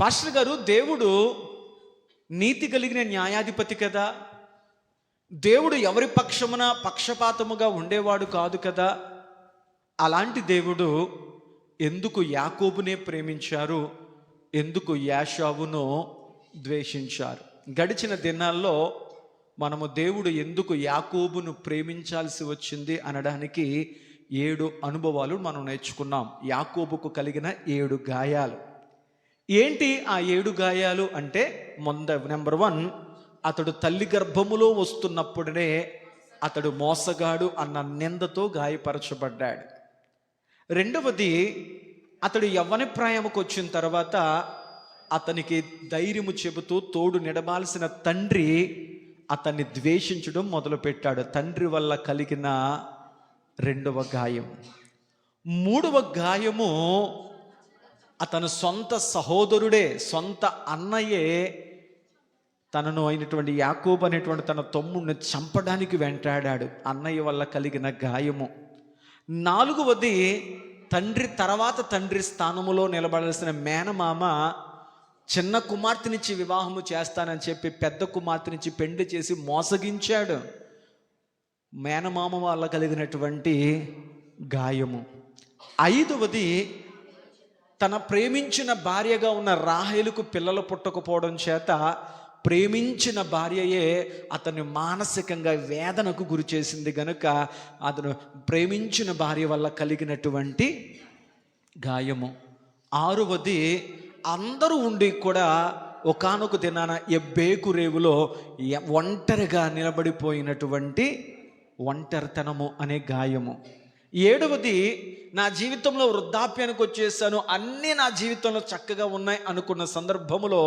Pastor గారు, దేవుడు నీతి కలిగిన న్యాయాధిపతి కదా, దేవుడు ఎవరి పక్షమున పక్షపాతముగా ఉండేవాడు కాదు కదా, అలాంటి దేవుడు ఎందుకు యాకోబునే ప్రేమించారు, ఎందుకు యాషావును ద్వేషించారు? గడిచిన దినాల్లో మనము దేవుడు ఎందుకు యాకోబును ప్రేమించాల్సి వచ్చింది అనడానికి 7 అనుభవాలు మనం నేర్చుకున్నాం. యాకోబుకు కలిగిన 7 గాయాలు ఏంటి? ఆ 7 గాయాలు అంటే నెంబర్ 1, అతడు తల్లి గర్భములో వస్తున్నప్పుడే అతడు మోసగాడు అన్న నిందతో గాయపరచబడ్డాడు. రెండవది, అతడు యవ్వన ప్రాయముకు వచ్చిన తర్వాత అతనికి ధైర్యము చెబుతూ తోడు నిడబాల్సిన తండ్రి అతన్ని ద్వేషించడం మొదలుపెట్టాడు. తండ్రి వల్ల కలిగిన రెండవ గాయం. మూడవ గాయము, అతను సొంత సహోదరుడే, సొంత అన్నయ్యే తనను అయినటువంటి యాకోబు అనేటువంటి తన తమ్ముడిని చంపడానికి వెంటాడాడు. అన్నయ్య వల్ల కలిగిన గాయము. నాలుగవది, తండ్రి స్థానములో నిలబడాల్సిన మేనమామ చిన్న కుమార్తెనిచ్చి వివాహము చేస్తానని చెప్పి పెద్ద కుమార్తెనిచ్చి పెండ్లి చేసి మోసగించాడు. మేనమామ వల్ల కలిగినటువంటి గాయము. ఐదవది, తన ప్రేమించిన భార్యగా ఉన్న రాహేలుకు పిల్లలు పుట్టకపోవడం చేత ప్రేమించిన భార్యయే అతన్ని మానసికంగా వేదనకు గురి చేసింది గనుక అతను ప్రేమించిన భార్య వల్ల కలిగినటువంటి గాయము. ఆరవది, అందరూ ఉండి కూడా ఒకానొక దినాన ఎబ్బేకు రేవులో ఒంటరిగా నిలబడిపోయినటువంటి ఒంటరితనము అనే గాయము. ఏడవది, నా జీవితంలో వృద్ధాప్యానికి వచ్చేసాను, అన్నీ నా జీవితంలో చక్కగా ఉన్నాయి అనుకున్న సందర్భంలో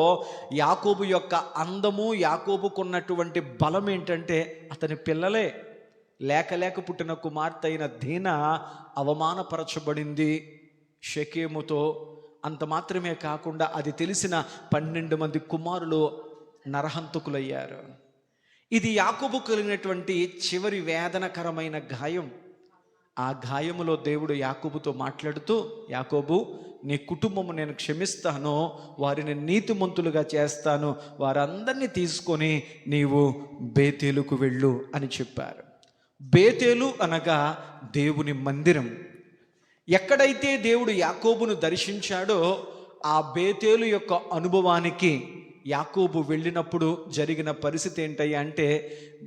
యాకోబు యొక్క అందము, యాకోబుకున్నటువంటి బలం ఏంటంటే అతని పిల్లలే. లేక పుట్టిన కుమార్తె అయిన దీనా అవమానపరచబడింది షెకెముతో. అంత మాత్రమే కాకుండా అది తెలిసిన 12 మంది కుమారులు నరహంతకులయ్యారు. ఇది యాకోబు కలిగినటువంటి చివరి వేదనకరమైన గాయం. ఆ గాయములో దేవుడు యాకోబుతో మాట్లాడుతూ, యాకోబు, నీ కుటుంబము నేను క్షమిస్తాను, వారిని నీతిమంతులుగా చేస్తాను, వారందరినీ తీసుకొని నీవు బేతేలుకు వెళ్ళు అని చెప్పారు. బేతేలు అనగా దేవుని మందిరం. ఎక్కడైతే దేవుడు యాకోబును దర్శించాడో ఆ బేతేలు యొక్క అనుభవానికి యాకోబు వెళ్ళినప్పుడు జరిగిన పరిస్థితి ఏంటయ్యా అంటే,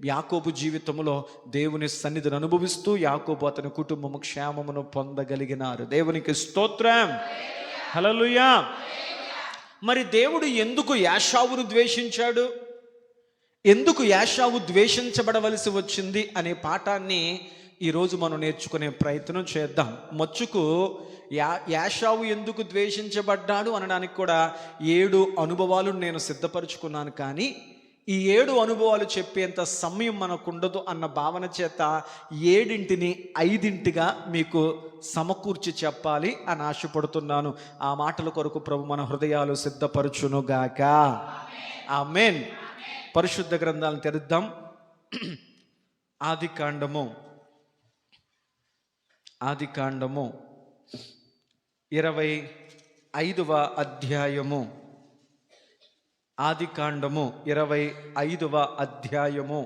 యాకోబు జీవితంలో దేవుని సన్నిధిని అనుభవిస్తూ యాకోబు అతని కుటుంబము క్షేమమును పొందగలిగినారు. దేవునికి స్తోత్రం, హల్లెలూయా. మరి దేవుడు ఎందుకు యాషావును ద్వేషించాడు, ఎందుకు యాషావు ద్వేషించబడవలసి వచ్చింది అనే పాఠాన్ని ఈరోజు మనం నేర్చుకునే ప్రయత్నం చేద్దాం. మచ్చుకు యాషావు ఎందుకు ద్వేషించబడ్డాడు అనడానికి కూడా 7 అనుభవాలు నేను సిద్ధపరుచుకున్నాను. కానీ ఈ 7 అనుభవాలు చెప్పేంత సమయం మనకు ఉండదు అన్న భావన చేత 7ంటిని 5ంటిగా మీకు సమకూర్చి చెప్పాలి అని ఆశపడుతున్నాను. ఆ మాటల కొరకు ప్రభు మన హృదయాలు సిద్ధపరచునుగాక. ఆమేన్. పరిశుద్ధ గ్రంథాలను తెరుద్దాం. ఆదికాండము 25వ అధ్యాయము. ఆదికాండము 25వ అధ్యాయము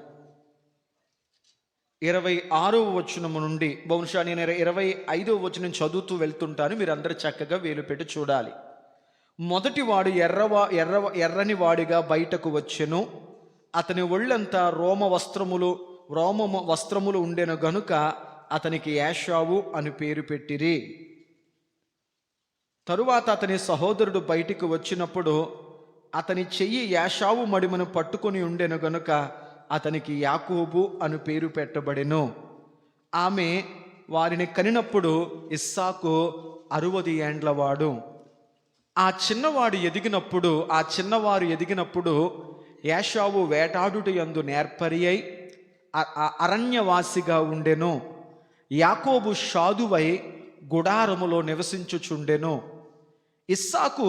26వ వచనము నుండి, బహుశా నేను 25వ వచనం చదువుతూ వెళ్తుంటాను, మీరు అందరూ చక్కగా వేలు పెట్టి చూడాలి. మొదటివాడు ఎర్రని వాడిగా బయటకు వచ్చెను, అతని ఒళ్ళంతా రోమ వస్త్రములు ఉండెను గనుక అతనికి యాషావు అని పేరు పెట్టిరి. తరువాత అతని సహోదరుడు బయటికి వచ్చినప్పుడు అతని చెయ్యి యాషావు మడిమను పట్టుకొని ఉండెను గనుక అతనికి యాకోబు అని పేరు పెట్టబడెను. ఆమె వారిని కనినప్పుడు ఇస్సాకు 60 ఏండ్లవాడు. ఆ చిన్నవారు ఎదిగినప్పుడు యాషావు వేటాడుట యందు నేర్పరి అయి అరణ్యవాసిగా ఉండెను. యాకోబు షాదువై గుడారములో నివసించుచుండెను. ఇస్సాకు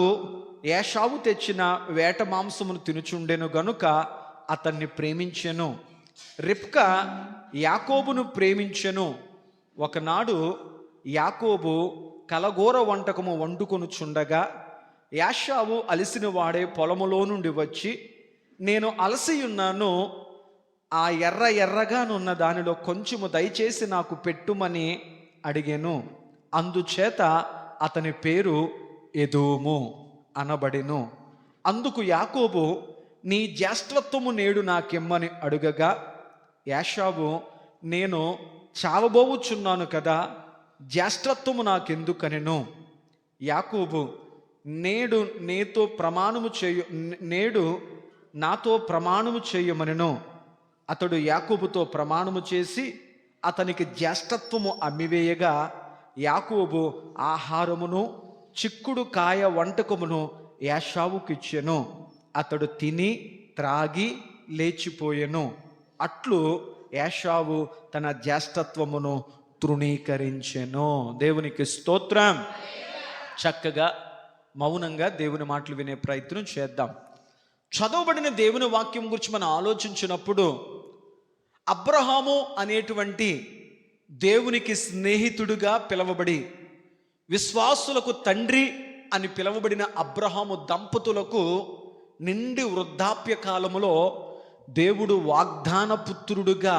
యాషావు తెచ్చిన వేట మాంసమును తినుచుండెను గనుక అతన్ని ప్రేమించెను. రిబ్కా యాకోబును ప్రేమించెను. ఒకనాడు యాకోబు కలగూర వంటకము వండుకొనుచుండగా యాషావు అలసిన వాడే పొలములో నుండి వచ్చి, నేను అలసి ఉన్నాను, ఆ ఎర్రగానున్న దానిలో కొంచెము దయచేసి నాకు పెట్టుమని అడిగాను. అందుచేత అతని పేరు ఎదోము అనబడెను. అందుకు యాకోబు, నీ జ్యేష్ఠత్వము నేడు నాకిమ్మని అడుగగా, యాషావు, నేను చావబోవుచున్నాను కదా, జ్యేష్ఠత్వము నాకెందుకనెను. యాకోబు, నేడు నాతో ప్రమాణము చేయమనెను. అతడు యాకోబుతో ప్రమాణము చేసి అతనికి జ్యేష్ఠత్వము అమ్మివేయగా, యాకోబు ఆహారమును చిక్కుడు కాయ వంటకమును యాషావుకిచ్చెను. అతడు తిని త్రాగి లేచిపోయెను. అట్లు యాషావు తన జ్యేష్ఠత్వమును తృణీకరించెను. దేవునికి స్తోత్రం. చక్కగా మౌనంగా దేవుని మాటలు వినే ప్రయత్నం చేద్దాం. చదవబడిన దేవుని వాక్యం గురించి మనం ఆలోచించినప్పుడు, అబ్రహాము అనేటువంటి దేవునికి స్నేహితుడుగా పిలవబడి విశ్వాసులకు తండ్రి అని పిలవబడిన అబ్రహాము దంపతులకు నిండి వృద్ధాప్య కాలములో దేవుడు వాగ్దాన పుత్రుడుగా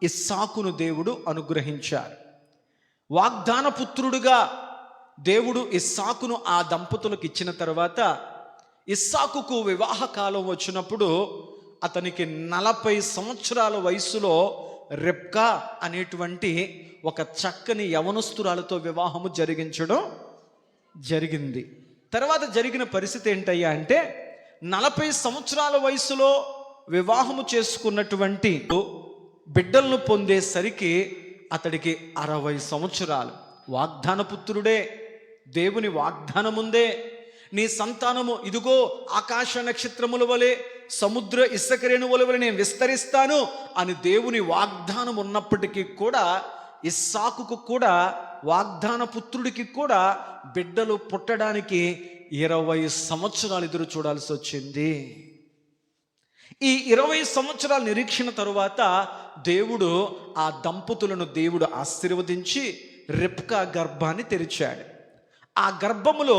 ఇస్సాకును దేవుడు అనుగ్రహించారు. వాగ్దాన పుత్రుడుగా దేవుడు ఇస్సాకును ఆ దంపతులకు ఇచ్చిన తర్వాత, ఇస్సాకుకు వివాహ కాలం వచ్చినప్పుడు అతనికి 40 సంవత్సరాల వయసులో రెబ్కా అనేటువంటి ఒక చక్కని యవనస్తురాలతో వివాహము జరిగించడం జరిగింది. తర్వాత జరిగిన పరిస్థితి ఏంటయ్యా అంటే, 40 సంవత్సరాల వయసులో వివాహము చేసుకున్నటువంటి బిడ్డలను పొందేసరికి అతడికి 60 సంవత్సరాలు. వాగ్దాన పుత్రుడే, దేవుని వాగ్దానముందే, నీ సంతానము ఇదిగో ఆకాశ నక్షత్రముల వలె సముద్ర ఇసుక రేణువుల వలె నేను విస్తరిస్తాను అని దేవుని వాగ్దానం ఉన్నప్పటికీ కూడా, ఇస్సాకుకు కూడా వాగ్దాన పుత్రుడికి కూడా బిడ్డలు పుట్టడానికి 20 సంవత్సరాలు ఎదురు చూడాల్సి వచ్చింది. ఈ 20 సంవత్సరాల నిరీక్షణ తరువాత దేవుడు ఆ దంపతులను దేవుడు ఆశీర్వదించి రెబ్కా గర్భాన్ని తెరిచాడు. ఆ గర్భములో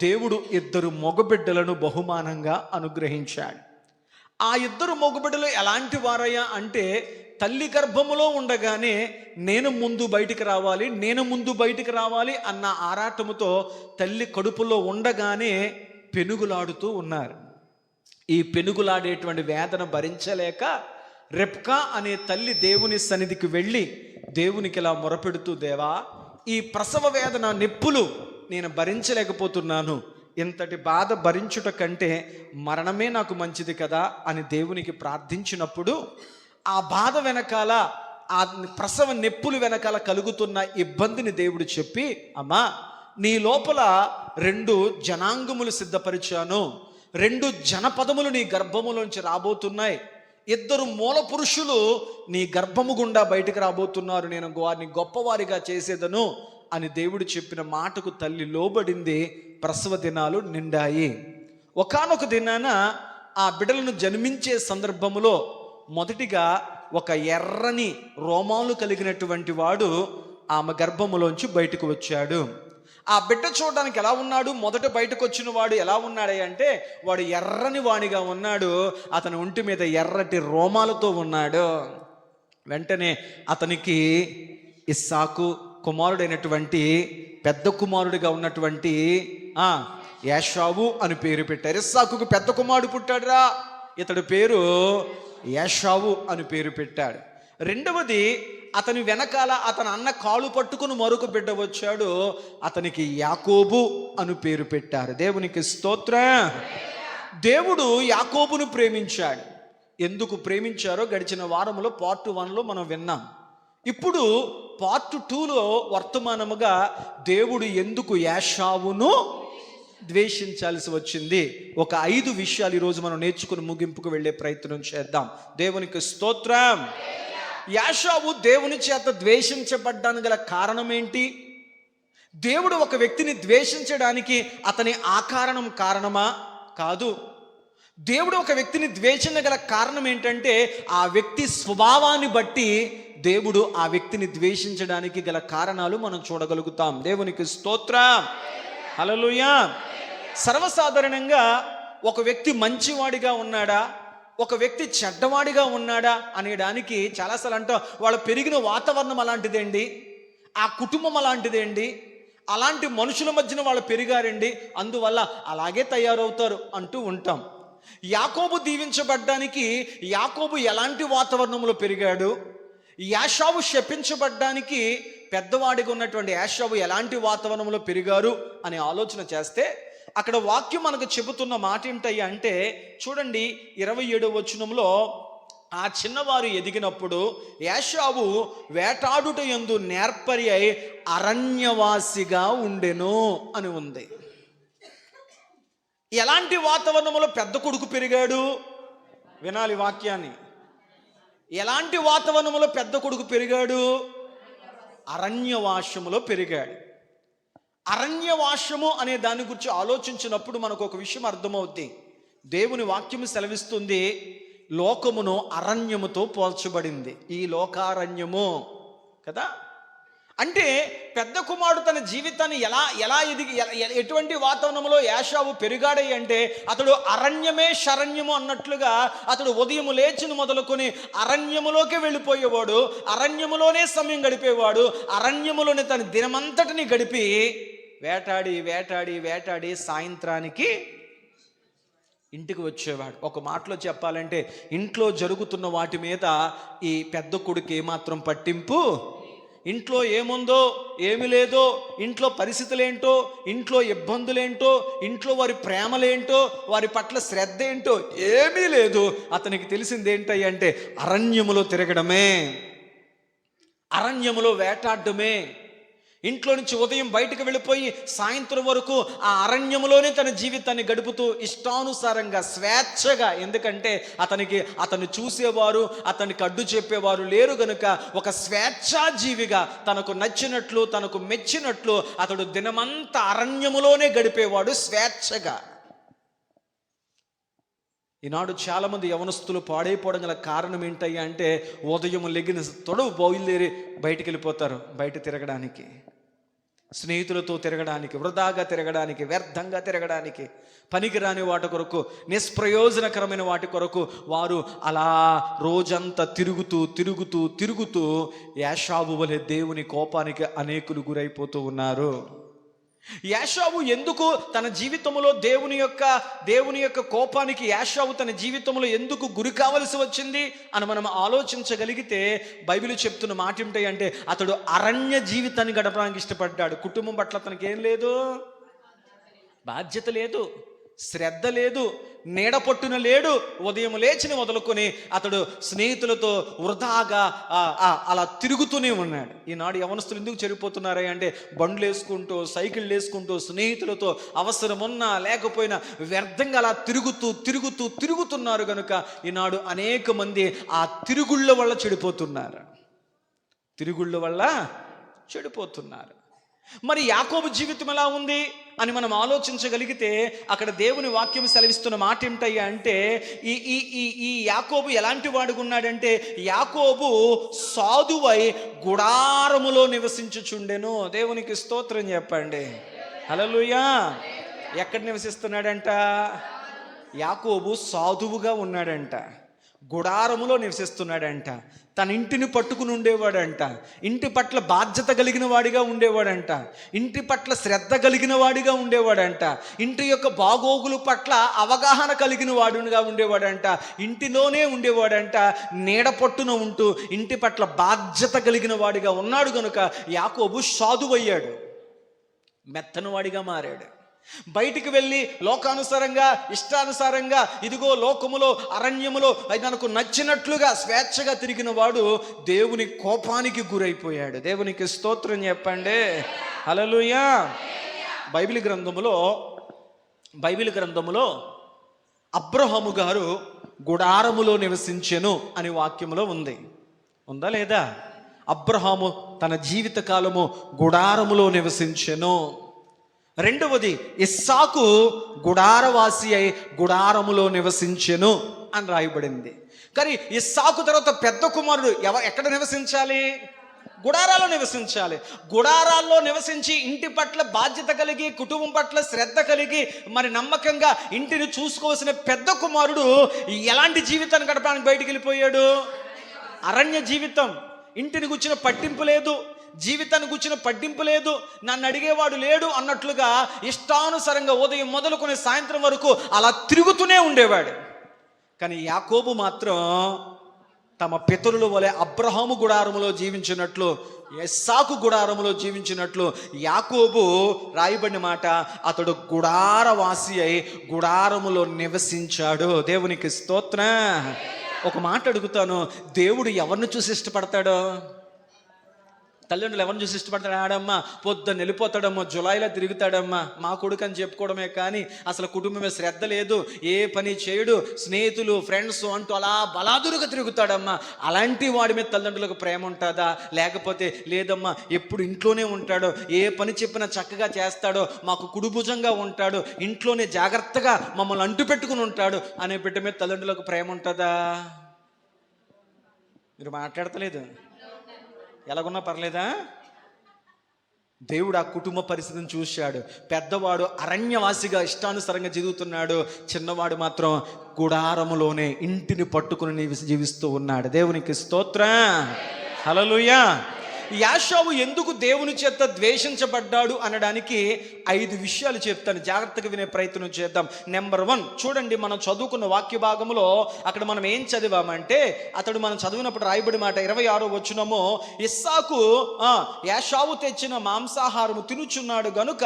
దేవుడు 2 మగబిడ్డలను బహుమానంగా అనుగ్రహించాడు. ఆ 2 మగబిడ్డలు ఎలాంటి వారయ్యా అంటే, తల్లి గర్భములో ఉండగానే నేను ముందు బయటికి రావాలి అన్న ఆరాటముతో తల్లి కడుపులో ఉండగానే పెనుగులాడుతూ ఉన్నారు. ఈ పెనుగులాడేటువంటి వేదన భరించలేక రెబ్కా అనే తల్లి దేవుని సన్నిధికి వెళ్ళి దేవునికి ఇలా మొరపెడుతూ, దేవా, ఈ ప్రసవ వేదన నొప్పులు నేను భరించలేకపోతున్నాను, ఇంతటి బాధ భరించుట కంటే మరణమే నాకు మంచిది కదా అని దేవునికి ప్రార్థించినప్పుడు, ఆ బాధ వెనకాల, ఆ ప్రసవ నొప్పులు వెనకాల కలుగుతున్న ఇబ్బందిని దేవుడు చెప్పి, అమ్మా, నీ లోపల 2 జనాంగములు సిద్ధపరిచాను, 2 జనపదములు నీ గర్భములోంచి రాబోతున్నాయి, 2 మూల పురుషులు నీ గర్భము గుండా బయటకు రాబోతున్నారు, నేను వారిని గొప్పవారిగా చేసేదను అని దేవుడు చెప్పిన మాటకు తల్లి లోబడింది. ప్రసవ దినాలు నిండాయి. ఒకానొక దినాన ఆ బిడ్డలను జన్మించే సందర్భములో మొదటిగా ఒక ఎర్రని రోమాలు కలిగినటువంటి వాడు ఆమె గర్భములోంచి బయటకు వచ్చాడు. ఆ బిడ్డ చూడడానికి ఎలా ఉన్నాడు? మొదట బయటకు వచ్చిన వాడు ఎలా ఉన్నాడు అంటే, వాడు ఎర్రని వాడిగా ఉన్నాడు, అతని ఒంటి మీద ఎర్రటి రోమాలతో ఉన్నాడు. వెంటనే అతనికి ఇస్సాకు కుమారుడైనటువంటి పెద్ద కుమారుడిగా ఉన్నటువంటి యాషావు అని పేరు పెట్టారు. ఇస్సాకుకు పెద్ద కుమారుడు పుట్టాడురా, ఇతడి పేరు యాషావు అని పేరు పెట్టాడు. రెండవది, అతని వెనకాల అతని అన్న కాలు పట్టుకుని మరొక బిడ్డ వచ్చాడు, అతనికి యాకోబు అని పేరు పెట్టారు. దేవునికి స్తోత్రం. దేవుడు యాకోబును ప్రేమించాడు. ఎందుకు ప్రేమించారో గడిచిన వారంలో పార్ట్ 1లో మనం విన్నాం. ఇప్పుడు పార్ట్ 2లో వర్తమానముగా దేవుడు ఎందుకు యాషావును ద్వేషించాల్సి వచ్చింది, ఒక 5 విషయాలు ఈరోజు మనం నేర్చుకుని ముగింపుకు వెళ్ళే ప్రయత్నం చేద్దాం. దేవునికి స్తోత్రం. యాషావు దేవుని చేత ద్వేషించబడ్డానికి గల కారణం ఏంటి? దేవుడు ఒక వ్యక్తిని ద్వేషించడానికి అతని ఆకారణం కారణమా? కాదు. దేవుడు ఒక వ్యక్తిని ద్వేషించగల కారణం ఏంటంటే, ఆ వ్యక్తి స్వభావాన్ని బట్టి దేవుడు ఆ వ్యక్తిని ద్వేషించడానికి గల కారణాలు మనం చూడగలుగుతాం. దేవునికి స్తోత్రం. హల్లెలూయా. సర్వసాధారణంగా ఒక వ్యక్తి మంచివాడిగా ఉన్నాడా, ఒక వ్యక్తి చెడ్డవాడిగా ఉన్నాడా అనేదానికి చాలాసార్లు అంటాం వాళ్ళు పెరిగిన వాతావరణం అలాంటిదేండి, ఆ కుటుంబం అలాంటిదేండి, అలాంటి మనుషుల మధ్యన వాళ్ళు పెరిగారండి, అందువల్ల అలాగే తయారవుతారు అంటూ ఉంటాం. యాకోబు దీవించబడ్డానికి యాకోబు ఎలాంటి వాతావరణంలో పెరిగాడు, యాషావు శపించబడ్డానికి పెద్దవాడిగా ఉన్నటువంటి యాషావు ఎలాంటి వాతావరణంలో పెరిగారు అనే ఆలోచన చేస్తే అక్కడ వాక్యం మనకు చెబుతున్న మాట ఏంటయ్యా అంటే చూడండి 27వ వచనంలో, ఆ చిన్నవారు ఎదిగినప్పుడు యాషావు వేటాడుట యందు నేర్పరి అయి అరణ్యవాసిగా ఉండెను అని ఉంది. ఎలాంటి వాతావరణంలో పెద్ద కొడుకు పెరిగాడు? వినాలి వాక్యాన్ని. ఎలాంటి వాతావరణంలో పెద్ద కొడుకు పెరిగాడు? అరణ్యవాసములో పెరిగాడు. అరణ్యవాసము అనే దాని గురించి ఆలోచించినప్పుడు మనకు ఒక విషయం అర్థమవుద్ది. దేవుని వాక్యము సెలవిస్తుంది, లోకమును అరణ్యముతో పోల్చబడింది. ఈ లోకారణ్యము కదా. అంటే పెద్ద కుమారుడు తన జీవితాన్ని ఎలా ఎదిగి ఎటువంటి వాతావరణంలో యాషావు పెరిగాడే అంటే అతడు అరణ్యమే శరణ్యము అన్నట్లుగా అతడు ఉదయం లేచిన మొదలుకొని అరణ్యములోకి వెళ్ళిపోయేవాడు, అరణ్యములోనే సమయం గడిపేవాడు, అరణ్యములోనే తన దినమంతటిని గడిపి వేటాడి వేటాడి వేటాడి సాయంత్రానికి ఇంటికి వచ్చేవాడు. ఒక మాటలో చెప్పాలంటే ఇంట్లో జరుగుతున్న వాటి మీద ఈ పెద్ద కొడుకు ఏమాత్రం పట్టింపు, ఇంట్లో ఏముందో ఏమి లేదో, ఇంట్లో పరిస్థితులేంటో, ఇంట్లో ఇబ్బందులేంటో, ఇంట్లో వారి ప్రేమలేంటో, వారి పట్ల శ్రద్ధ ఏంటో ఏమీ లేదు. అతనికి తెలిసింది ఏంటంటే అరణ్యములో తిరగడమే, అరణ్యములో వేటాడమే. ఇంట్లో నుంచి ఉదయం బయటకు వెళ్ళిపోయి సాయంత్రం వరకు ఆ అరణ్యములోనే తన జీవితాన్ని గడుపుతూ ఇష్టానుసారంగా స్వేచ్ఛగా, ఎందుకంటే అతను చూసేవారు అతనికి అడ్డు చెప్పేవారు లేరు గనుక ఒక స్వేచ్ఛాజీవిగా తనకు నచ్చినట్లు తనకు మెచ్చినట్లు అతడు దినమంతా అరణ్యములోనే గడిపేవాడు స్వేచ్ఛగా. ఈనాడు చాలామంది యవనస్తులు పాడైపోవడం గల కారణం ఏంటయ్యా అంటే ఉదయం లెగిన తొడవు బయలుదేరి బయటికి వెళ్ళిపోతారు, బయట తిరగడానికి, స్నేహితులతో తిరగడానికి, వృధాగా తిరగడానికి, వ్యర్థంగా తిరగడానికి, పనికిరాని వాటి కొరకు, నిష్ప్రయోజనకరమైన వాటి కొరకు వారు అలా రోజంతా తిరుగుతూ తిరుగుతూ తిరుగుతూ యాషావు వలె దేవుని కోపానికి అనేకులు గురైపోతూ ఉన్నారు. యాషావు ఎందుకు తన జీవితంలో దేవుని యొక్క కోపానికి యాషావు తన జీవితంలో ఎందుకు గురి కావలసి వచ్చింది అని మనం ఆలోచించగలిగితే బైబిల్ చెప్తున్న మాట ఏమిటంటే అతడు అరణ్య జీవితాన్ని గడపడానికి ఇష్టపడ్డాడు. కుటుంబం పట్ల అతనికి ఏం లేదు, బాధ్యత లేదు, శ్రద్ధ లేదు, నీడ పట్టున లేడు. ఉదయం లేచిన మొదలుకొని అతడు స్నేహితులతో వృధాగా అలా తిరుగుతూనే ఉన్నాడు. ఈనాడు యవనస్తులు ఎందుకు చెడిపోతున్నారా అంటే బండ్లు వేసుకుంటూ సైకిళ్ళు వేసుకుంటూ స్నేహితులతో అవసరం ఉన్నా లేకపోయినా వ్యర్థంగా అలా తిరుగుతున్నారు కనుక ఈనాడు అనేక మంది ఆ తిరుగుళ్ళ వల్ల చెడిపోతున్నారు. మరి యాకోబు జీవితం ఎలా ఉంది అని మనం ఆలోచించగలిగితే అక్కడ దేవుని వాక్యం సెలవిస్తున్న మాట ఏమిటయ్యా అంటే ఈ యాకోబు ఎలాంటి వాడుగా ఉన్నాడంటే యాకోబు సాధువై గుడారములో నివసించుచుండెను. దేవునికి స్తోత్రం చెప్పండి, హల్లెలూయా. ఎక్కడ నివసిస్తున్నాడంట? యాకోబు సాధువుగా ఉన్నాడంట, గుడారములో నివసిస్తున్నాడంట, తన ఇంటిని పట్టుకుని ఉండేవాడంట, ఇంటి పట్ల బాధ్యత కలిగిన వాడిగా ఉండేవాడంట, ఇంటి పట్ల శ్రద్ధ కలిగిన వాడిగా ఉండేవాడంట, ఇంటి యొక్క బాగోగుల పట్ల అవగాహన కలిగిన వాడుగా ఉండేవాడంట, ఇంటిలోనే ఉండేవాడంట, నీడ పట్టున ఉంటూ ఇంటి పట్ల బాధ్యత కలిగిన వాడిగా ఉన్నాడు కనుక యాకోబు సాధువయ్యాడు, మెత్తని వాడిగా మారాడు. బయటికి వెళ్ళి లోకానుసారంగా ఇష్టానుసారంగా ఇదిగో లోకములో అరణ్యములో నాకు నచ్చినట్లుగా స్వేచ్ఛగా తిరిగిన వాడు దేవుని కోపానికి గురైపోయాడు. దేవునికి స్తోత్రం చెప్పండి, హల్లెలూయా. బైబిల్ గ్రంథములో అబ్రహాము గారు గుడారములో నివసించెను అని వాక్యములో ఉందా లేదా? అబ్రహాము తన జీవిత కాలము గుడారములో నివసించెను. రెండవది ఇస్సాకు గుడారవాసి అయి గుడారములో నివసించెను అని రాయబడింది. కానీ ఇస్సాకు తర్వాత పెద్ద కుమారుడు ఎక్కడ నివసించాలి? గుడారాల్లో నివసించాలి. గుడారాల్లో నివసించి ఇంటి పట్ల బాధ్యత కలిగి, కుటుంబం పట్ల శ్రద్ధ కలిగి, మరి నమ్మకంగా ఇంటిని చూసుకోవాల్సిన పెద్ద కుమారుడు ఎలాంటి జీవితాన్ని గడపడానికి బయటికి వెళ్ళిపోయాడు? అరణ్య జీవితం. ఇంటిని గుచ్చిన పట్టింపు లేదు, జీవితాన్ని గుచ్చిన పట్టింపు లేదు, నన్ను అడిగేవాడు లేడు అన్నట్లుగా ఇష్టానుసారంగా ఉదయం మొదలుకొని సాయంత్రం వరకు అలా తిరుగుతూనే ఉండేవాడు. కానీ యాకోబు మాత్రం తమ పితరుల వలె అబ్రహాము గుడారములో జీవించినట్లు, ఇస్సాకు గుడారములో జీవించినట్లు యాకోబు రాయబడిన మాట, అతడు గుడారవాసి అయి గుడారములో నివసించాడు. దేవునికి స్తోత్రం. ఒక మాట అడుగుతాను, దేవుడు ఎవరిని చూసి ఇష్టపడతాడో? తల్లిదండ్రులు ఎవరిని చూసి ఇష్టపడతాడు? ఆడమ్మా పొద్దున్న వెళ్ళిపోతాడమ్మా, జులైలో తిరుగుతాడమ్మా, మా కొడుకు అని చెప్పుకోవడమే కానీ అసలు కుటుంబమే శ్రద్ధ లేదు, ఏ పని చేయడు, స్నేహితులు ఫ్రెండ్స్ అంటూ అలా బలాదురుగా తిరుగుతాడమ్మా. అలాంటి వాడి మీద తల్లిదండ్రులకు ప్రేమ ఉంటుందా? లేకపోతే లేదమ్మా ఎప్పుడు ఇంట్లోనే ఉంటాడో, ఏ పని చెప్పినా చక్కగా చేస్తాడో, మాకు కుడిభుజంగా ఉంటాడు, ఇంట్లోనే జాగ్రత్తగా మమ్మల్ని అంటు పెట్టుకుని ఉంటాడు అనే బిడ్డ మీద తల్లిదండ్రులకు ప్రేమ ఉంటుందా? మీరు మాట్లాడతలేదు. ఎలాగున్నా పర్లేదా? దేవుడు ఆ కుటుంబ పరిస్థితిని చూశాడు. పెద్దవాడు అరణ్యవాసిగా ఇష్టానుసారంగా జీవిస్తున్నాడు, చిన్నవాడు మాత్రం గుడారములోనే ఇంటిని పట్టుకుని జీవిస్తూ ఉన్నాడు. దేవునికి స్తోత్రం. హల్లెలూయా. యాషావు ఎందుకు దేవుని చేత ద్వేషించబడ్డాడు అనడానికి 5 విషయాలు చెప్తాను, జాగ్రత్తగా వినే ప్రయత్నం చేద్దాం. నెంబర్ 1 చూడండి, మనం చదువుకున్న వాక్య భాగంలో అక్కడ మనం ఏం చదివామంటే, అతడు మనం చదివినప్పుడు రాయబడి మాట 26వ వచనము, ఇస్సాకు యాషావు తెచ్చిన మాంసాహారము తినుచున్నాడు గనుక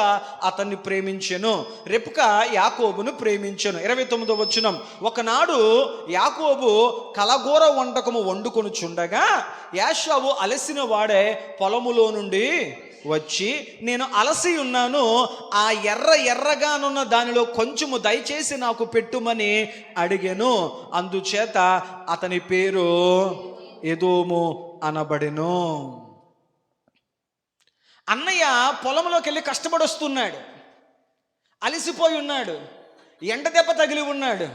అతన్ని ప్రేమించెను, రెప్క యాకోబును ప్రేమించెను. 29వ వచనం, ఒకనాడు యాకోబు కలగూర వంటకము వండుకొనుచుండగా యాషావు అలసిన వాడే పొలములో నుండి వచ్చి, నేను అలసి ఉన్నాను, ఆ ఎర్రగానున్న దానిలో కొంచెము దయచేసి నాకు పెట్టుమని అడిగాను. అందుచేత అతని పేరు ఎదోము అనబడెను. అన్నయ్య పొలంలోకి వెళ్ళి కష్టపడి వస్తున్నాడు, అలసిపోయి ఉన్నాడు, ఎండ దెబ్బ తగిలి ఉన్నాడు.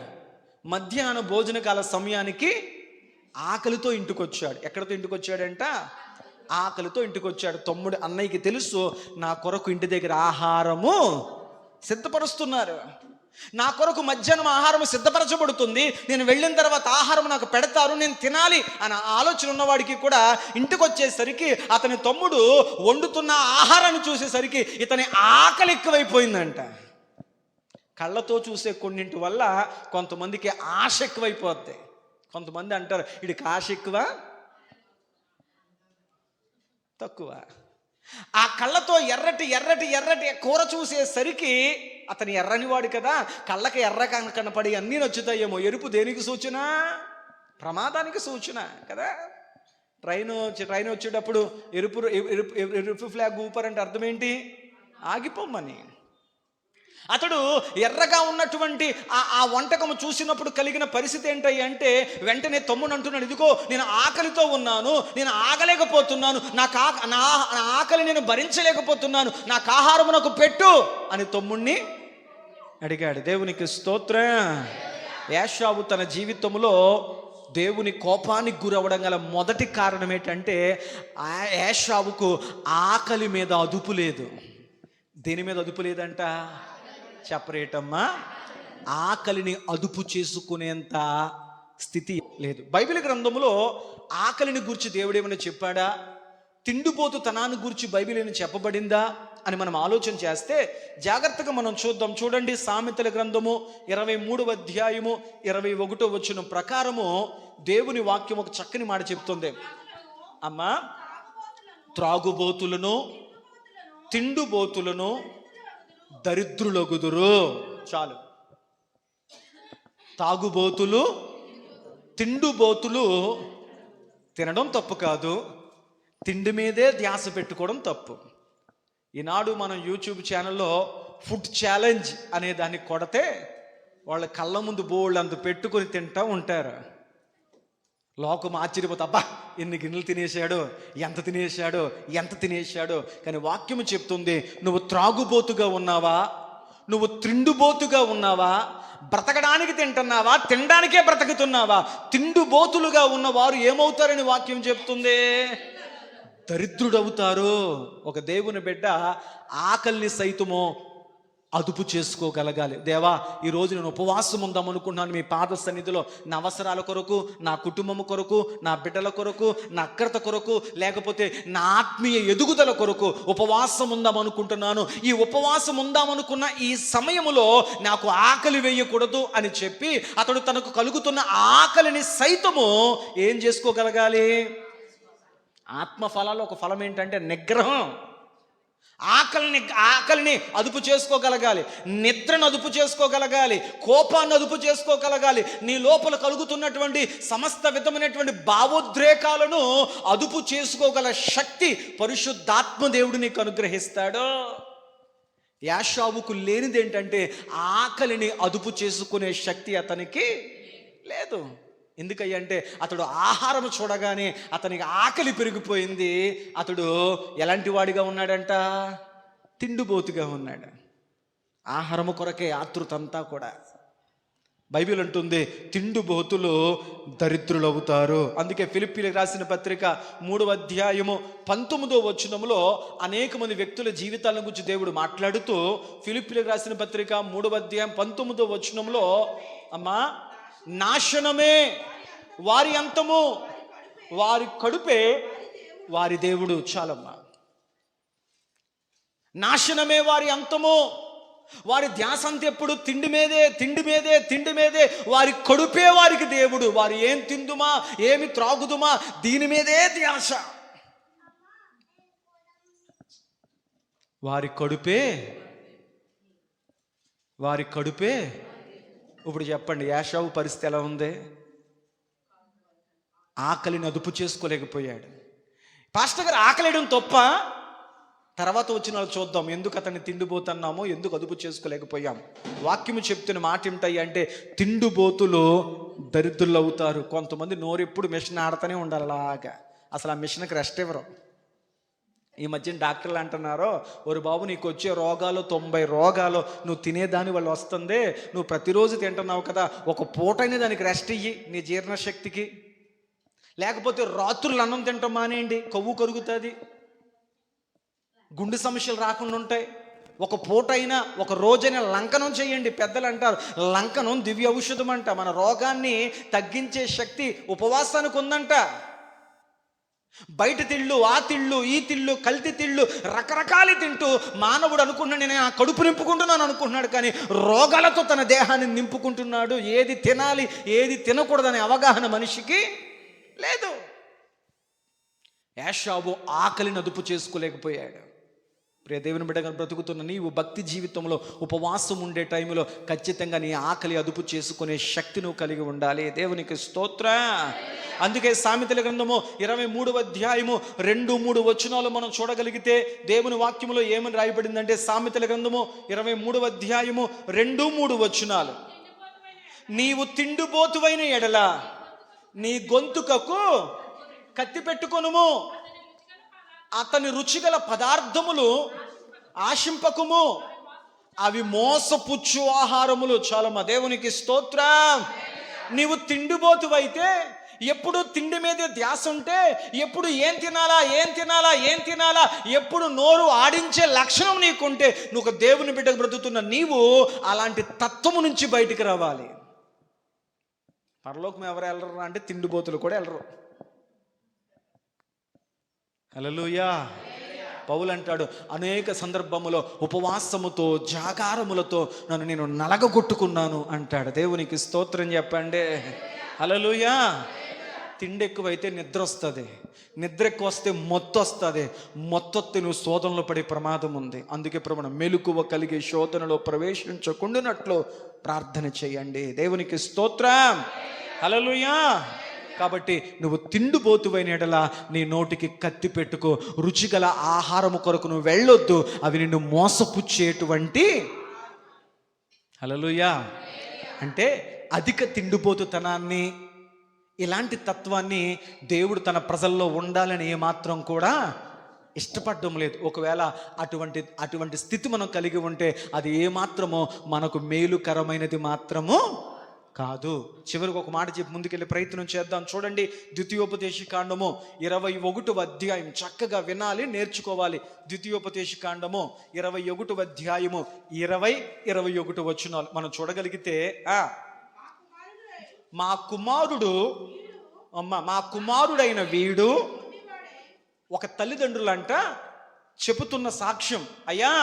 మధ్యాహ్న భోజనకాల సమయానికి ఆకలితో ఇంటికి వచ్చాడు. ఎక్కడితో ఇంటికి వచ్చాడంట? ఆకలితో ఇంటికి వచ్చాడు. తమ్ముడు అన్నయ్యకి తెలుసు, నా కొరకు ఇంటి దగ్గర ఆహారము సిద్ధపరుస్తున్నారు, నా కొరకు మధ్యాహ్నం ఆహారం సిద్ధపరచబడుతుంది, నేను వెళ్ళిన తర్వాత ఆహారం నాకు పెడతారు, నేను తినాలి అన్న ఆలోచన ఉన్నవాడికి కూడా ఇంటికి వచ్చేసరికి అతని తమ్ముడు వండుతున్న ఆహారాన్ని చూసేసరికి ఇతని ఆకలి ఎక్కువైపోయిందంట. కళ్ళతో చూసే కొన్నింటి వల్ల కొంతమందికి ఆశ ఎక్కువైపోద్ది. కొంతమంది అంటారు, వీడికి ఆశ ఎక్కువ తక్కువ. ఆ కళ్ళతో ఎర్రటి కూర చూసేసరికి అతను ఎర్రనివాడు కదా, కళ్ళకి ఎర్ర కనపడి అన్నీ నచ్చుతాయేమో. ఎరుపు దేనికి సూచన? ప్రమాదానికి సూచన కదా. ట్రైన్ వచ్చేటప్పుడు ఎరుపు ఫ్లాగ్ ఊపారంటే అర్థం ఏంటి? ఆగిపోమని. అతడు ఎర్రగా ఉన్నటువంటి ఆ వంటకము చూసినప్పుడు కలిగిన పరిస్థితి ఏంటి అంటే, వెంటనే తమ్ముడు అంటున్నాడు, ఇదిగో నేను ఆకలితో ఉన్నాను, నేను ఆగలేకపోతున్నాను, నా ఆకలి నేను భరించలేకపోతున్నాను, నాకు ఆహారము నాకు పెట్టు అని తమ్ముణ్ణి అడిగాడు. దేవునికి స్తోత్రం. యాషావు తన జీవితంలో దేవుని కోపానికి గురవడం గల మొదటి కారణం ఏంటంటే, యాషావుకు ఆకలి మీద అదుపు లేదు. దేని మీద అదుపు లేదంట? చెప్పరేటమ్మా, ఆకలిని అదుపు చేసుకునేంత స్థితి లేదు. బైబిల్ గ్రంథంలో ఆకలిని గురించి దేవుడు ఏమైనా చెప్పాడా? తిండిపోతుతనాన్ని గురించి బైబిల్ ఏమైనా చెప్పబడిందా అని మనం ఆలోచన చేస్తే జాగ్రత్తగా మనం చూద్దాం. చూడండి, సామెతల గ్రంథము 23వ అధ్యాయము 21వ వచనం ప్రకారము దేవుని వాక్యం ఒక చక్కని మాట చెప్తుంది. అమ్మా, త్రాగుబోతులను తిండుబోతులను దరిద్రులగుదురు. చాలు. తాగుబోతులు తిండుబోతులు తినడం తప్పు కాదు, తిండి మీదే ధ్యాస పెట్టుకోవడం తప్పు. ఈనాడు మనం యూట్యూబ్ ఛానల్లో ఫుడ్ ఛాలెంజ్ అనే దాన్ని కొడితే వాళ్ళ కళ్ళ ముందు బోళ్ళు అంత పెట్టుకొని తింటూ ఉంటారు. లోకం ఆశ్చర్యపోతా, అబ్బా ఎన్ని గిన్నెలు తినేశాడు, ఎంత తినేశాడు. కానీ వాక్యము చెప్తుంది, నువ్వు త్రాగుబోతుగా ఉన్నావా, నువ్వు తిండుబోతుగా ఉన్నావా, బ్రతకడానికి తింటున్నావా, తినడానికే బ్రతుకుతున్నావా? తిండుబోతులుగా ఉన్నవారు ఏమవుతారని వాక్యం చెప్తుంది? దరిద్రుడవుతారు. ఒక దేవుని బిడ్డ ఆకలిని సైతము అదుపు చేసుకోగలగాలి. దేవా, ఈరోజు నేను ఉపవాసం ఉందాం అనుకున్నాను మీ పాద సన్నిధిలో, నా అవసరాల కొరకు, నా కుటుంబం కొరకు, నా బిడ్డల కొరకు, నా అక్రత కొరకు, లేకపోతే నా ఆత్మీయ ఎదుగుదల కొరకు ఉపవాసం ఉందాం అనుకుంటున్నాను. ఈ ఉపవాసం ఉందాం అనుకున్న ఈ సమయములో నాకు ఆకలి వేయకూడదు అని చెప్పి అతడు తనకు కలుగుతున్న ఆకలిని సైతము ఏం చేసుకోగలగాలి? ఆత్మ ఫలాలు ఒక ఫలం ఏంటంటే నిగ్రహం. ఆకలిని అదుపు చేసుకోగలగాలి, నిద్రను అదుపు చేసుకోగలగాలి, కోపాన్ని అదుపు చేసుకోగలగాలి. నీ లోపల కలుగుతున్నటువంటి సమస్త విధమైనటువంటి భావోద్రేకాలను అదుపు చేసుకోగల శక్తి పరిశుద్ధాత్మ దేవుడు నీకు అనుగ్రహిస్తాడు. యాషావుకు లేనిది ఏంటంటే ఆకలిని అదుపు చేసుకునే శక్తి అతనికి లేదు. ఎందుకంటే అతడు ఆహారం చూడగానే అతనికి ఆకలి పెరిగిపోయింది. అతడు ఎలాంటి వాడిగా ఉన్నాడంట? తిండిబోతుగా ఉన్నాడు. ఆహారము కొరకే ఆతృత అంతా కూడా. బైబిల్ అంటుంది తిండిబోతులు దరిద్రులవుతారు. అందుకే ఫిలిప్పీలకు రాసిన పత్రిక 3వ అధ్యాయము 19వ వచనంలో అనేక మంది వ్యక్తుల జీవితాల గురించి దేవుడు మాట్లాడుతూ ఫిలిప్పీలకు రాసిన పత్రిక 3వ అధ్యాయం 19వ వచనంలో, అమ్మా, నాశనమే వారి అంతము, వారి కడుపే వారి దేవుడు. చాలమ్మా, నాశనమే వారి అంతము, వారి ధ్యాస అంతా ఎప్పుడు తిండి మీదే, తిండి మీదే, తిండి మీదే. వారి కడుపే వారికి దేవుడు. వారు ఏం తిందుమా, ఏమి త్రాగుదుమా, దీని మీదే ధ్యాస. వారి కడుపే వారి కడుపే. ఇప్పుడు చెప్పండి, యాషావు పరిస్థితి ఎలా ఉంది? ఆకలిని అదుపు చేసుకోలేకపోయాడు. పాస్టర్ గారు ఆకలేయడం తప్ప? తర్వాత వచ్చిన వాళ్ళు చూద్దాం ఎందుకు అతన్ని తిండిపోతున్నామో, ఎందుకు అదుపు చేసుకోలేకపోయాం. వాక్యము చెప్తున్న మాట ఏమిటాయి అంటే తిండిబోతులు దరిద్రులు అవుతారు. కొంతమంది నోరెప్పుడు మిషన్ ఆడుతూనే ఉండాలి అలాగా, అసలు ఆ మిషన్కి రెస్ట్ ఇవ్వరు. ఈ మధ్యన డాక్టర్లు అంటున్నారో, ఒరు బాబు నీకు వచ్చే రోగాలు 90 రోగాలు నువ్వు తినేదాని వల్ల వస్తుంది, నువ్వు ప్రతిరోజు తింటున్నావు కదా, ఒక పూటైనా దానికి రెస్ట్ ఇయ్యి నీ జీర్ణశక్తికి. లేకపోతే రాత్రులు అన్నం తింటాం మానేయండి, కొవ్వు కరుగుతుంది, గుండె సమస్యలు రాకుండా ఉంటాయి. ఒక పూట అయినా, ఒక రోజైనా లంకనం చేయండి. పెద్దలు అంటారు లంకనం దివ్య ఔషధం అంట. మన రోగాన్ని తగ్గించే శక్తి ఉపవాసానికి ఉందంట. బయట తిళ్ళు, ఆ తిళ్ళు, ఈ తిళ్ళు, కల్తీ తిళ్ళు, రకరకాలు తింటూ మానవుడు అనుకున్నాడు నేను ఆ కడుపు నింపుకుంటున్నాను అనుకుంటున్నాడు, కానీ రోగాలతో తన దేహాన్ని నింపుకుంటున్నాడు. ఏది తినాలి, ఏది తినకూడదనే అవగాహన మనిషికి లేదు. యాషావు ఆకలిని అదుపు చేసుకోలేకపోయాడు. ప్రియ దేవుని బిడ్డగా బ్రతుకుతున్న నీవు భక్తి జీవితంలో ఉపవాసం ఉండే టైంలో ఖచ్చితంగా నీ ఆకలి అదుపు చేసుకునే శక్తి నువ్వు కలిగి ఉండాలి. దేవునికి స్తోత్రం. అందుకే సామెతల గ్రంథము 23వ అధ్యాయము 2-3 వచనాలు మనం చూడగలిగితే దేవుని వాక్యములో ఏమని రాయబడిందంటే, సామెతల గ్రంథము 23వ అధ్యాయము 2-3 వచనాలు, నీవు తిండిబోతువైన ఎడల నీ గొంతుకకు కత్తి పెట్టుకొనుము, అతని రుచిగల పదార్థములు ఆశింపకుము, అవి మోసపుచ్చు ఆహారములు. చాలా మా దేవునికి స్తోత్రం. నీవు తిండిబోతువైతే, ఎప్పుడు తిండి మీదే ధ్యాస ఉంటే, ఎప్పుడు ఏం తినాలా ఏం తినాలా ఏం తినాలా, ఎప్పుడు నోరు ఆడించే లక్షణం నీకుంటే, నువ్వు ఒక దేవుని బిడ్డకు బ్రతుకుతున్న నీవు అలాంటి తత్వము నుంచి బయటికి రావాలి. పరలోకం ఎవరు వెళ్ళరు అంటే తిండిబోతులు కూడా వెళ్ళరు. హల్లెలూయా. పౌలు అంటాడు అనేక సందర్భములో ఉపవాసముతో జాగారములతో నన్ను నేను నలగగొట్టుకున్నాను అంటాడు. దేవునికి స్తోత్రం చెప్పండి. హల్లెలూయా. తిండి ఎక్కువైతే నిద్ర వస్తుంది, నిద్ర ఎక్కువ వస్తే మొత్తు వస్తుంది, మొత్తొత్తి నువ్వు శోధనలో పడే ప్రమాదం ఉంది. అందుకే ప్రభువును మెలకువ కలిగే శోధనలో ప్రవేశించకుండానట్లు ప్రార్థన చేయండి. దేవునికి స్తోత్రం. హల్లెలూయా. కాబట్టి నువ్వు తిండిబోతువైన ఎడల నీ నోటికి కత్తి పెట్టుకో. రుచిగల ఆహారము కొరకు నువ్వు వెళ్ళొద్దు, అవి నిన్ను మోసపుచ్చేటువంటి. హల్లెలూయా. అంటే అధిక తిండిపోతుతనాన్ని, ఇలాంటి తత్వాన్ని దేవుడు తన ప్రజల్లో ఉండాలని ఏమాత్రం కూడా ఇష్టపడడం లేదు. ఒకవేళ అటువంటి స్థితి మనం కలిగి ఉంటే అది ఏమాత్రమో మనకు మేలుకరమైనది మాత్రము కాదు. చివరికి ఒక మాట చెప్పి ముందుకెళ్ళి ప్రయత్నం చేద్దాం. చూడండి, ద్వితీయోపదేశ కాండము 21వ అధ్యాయం. చక్కగా వినాలి, నేర్చుకోవాలి. ద్వితీయోపదేశ కాండము 21వ అధ్యాయము 20-21 వచనాలు మనం చూడగలిగితే, మా కుమారుడైన వీడు, ఒక తల్లిదండ్రులంట చెబుతున్న సాక్ష్యం, అయ్యా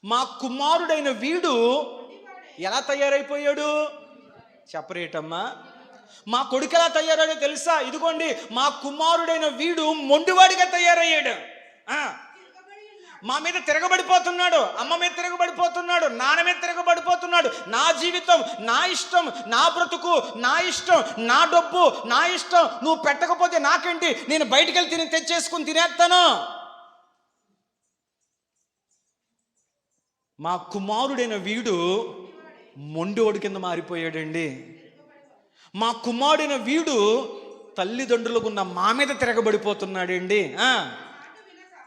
మా కుమారుడైన వీడు ఎలా తయారైపోయాడు చెప్పరేటమ్మా. మా కొడుకు ఎలా తయారయ్యాడో తెలుసా? ఇదిగోండి, మా కుమారుడైన వీడు మొండివాడిగా తయారయ్యాడు. మా మీద తిరగబడిపోతున్నాడు, అమ్మ మీద తిరగబడిపోతున్నాడు, నాన్న మీద తిరగబడిపోతున్నాడు. నా జీవితం నా ఇష్టం, నా బ్రతుకు నా ఇష్టం, నా డబ్బు నా ఇష్టం, నువ్వు పెట్టకపోతే నాకేంటి, నేను బయటికి వెళ్ళి తెచ్చేసుకుని తినేస్తాను. మా కుమారుడైన వీడు మొండివాడి కింద మారిపోయాడండి. మా కుమారుడైన వీడు తల్లిదండ్రులకు ఉన్న మా మీద తిరగబడిపోతున్నాడండి.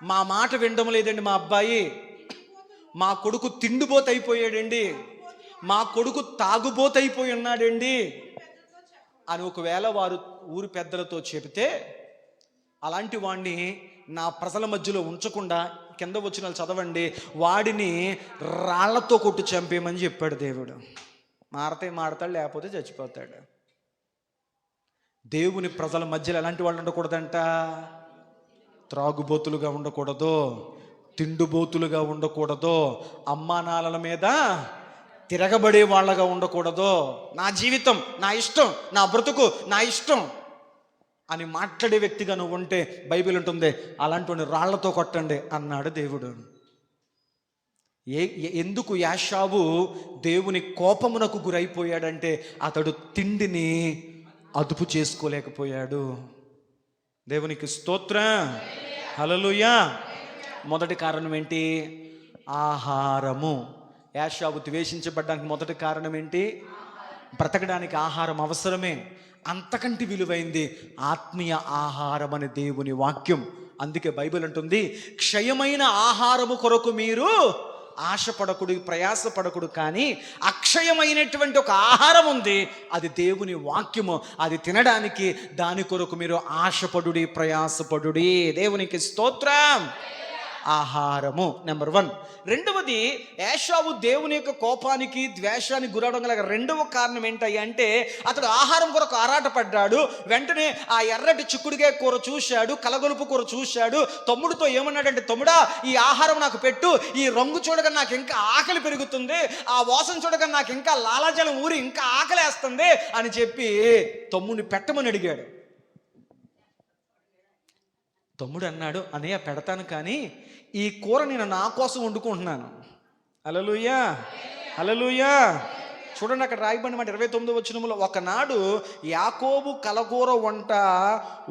మా మాట వినడం లేదండి మా అబ్బాయి. మా కొడుకు తిండిపోతు అయిపోయాడండి, మా కొడుకు తాగుబోతు అయిపోయి ఉన్నాడండి అని ఒకవేళ వారు ఊరి పెద్దలతో చెబితే, అలాంటి వాడిని నా ప్రజల మధ్యలో ఉంచకుండా, కింద వచ్చిన చదవండి, వాడిని రాళ్లతో కొట్టి చంపేయమని చెప్పాడు దేవుడు. మాడతాడు, లేకపోతే చచ్చిపోతాడు. దేవుని ప్రజల మధ్యలో ఎలాంటి వాళ్ళు ఉండకూడదంట? త్రాగుబోతులుగా ఉండకూడదు, తిండిబోతులుగా ఉండకూడదు, అమ్మానాన్నల మీద తిరగబడే వాళ్ళగా ఉండకూడదు. నా జీవితం నా ఇష్టం, నా బ్రతుకు నా ఇష్టం అని మాట్లాడే వ్యక్తిగా నువ్వు ఉంటే బైబిల్ ఉంటుంది, అలాంటి రాళ్లతో కొట్టండి అన్నాడు దేవుడు. ఎందుకు యాషావు దేవుని కోపమునకు గురైపోయాడంటే, అతడు తిండిని అదుపు చేసుకోలేకపోయాడు. దేవునికి స్తోత్రం, హల్లెలూయా. మొదటి కారణం ఏంటి? ఆహారము. యాషావు ద్వేషించబడ్డానికి మొదటి కారణం ఏంటి? బ్రతకడానికి ఆహారం అవసరమే. అంతకంటే విలువైంది ఆత్మీయ ఆహారం అని దేవుని వాక్యం. అందుకే బైబిల్ అంటుంది, క్షయమైన ఆహారము కొరకు మీరు ఆశపడకుడు, ప్రయాసపడకుడు, కానీ అక్షయమైనటువంటి ఒక ఆహారం ఉంది, అది దేవుని వాక్యము. అది తినడానికి దాని కొరకు మీరు ఆశపడుడి, ప్రయాసపడుడి. దేవునికి స్తోత్రం. ఆహారము నెంబర్ 1. రెండవది, ఏశావు దేవుని యొక్క కోపానికి ద్వేషానికి గురవడం గల రెండవ కారణం ఏంటయ్యా అంటే, అతడు ఆహారం కొరకు ఆరాటపడ్డాడు. వెంటనే ఆ ఎర్రటి చిక్కుడుగా కూర చూశాడు, కలగొలుపు కూర చూశాడు. తమ్ముడితో ఏమన్నాడంటే, తమ్ముడా ఈ ఆహారం నాకు పెట్టు, ఈ రంగు చూడగా నాకు ఇంకా ఆకలి పెరుగుతుంది, ఆ వాసన చూడగా నాకు ఇంకా లాలాజలం ఊరి ఇంకా ఆకలేస్తుంది అని చెప్పి తమ్ముడిని పెట్టమని అడిగాడు. తమ్ముడు అన్నాడు, అన్నయ్య పెడతాను, కానీ ఈ కూర నేను నా కోసం వండుకుంటున్నాను. హల్లెలూయా, హల్లెలూయా. చూడండి, అక్కడ రాయబడిన మాట 29వ వచనంలో, ఒకనాడు యాకోబు కలగూర వంట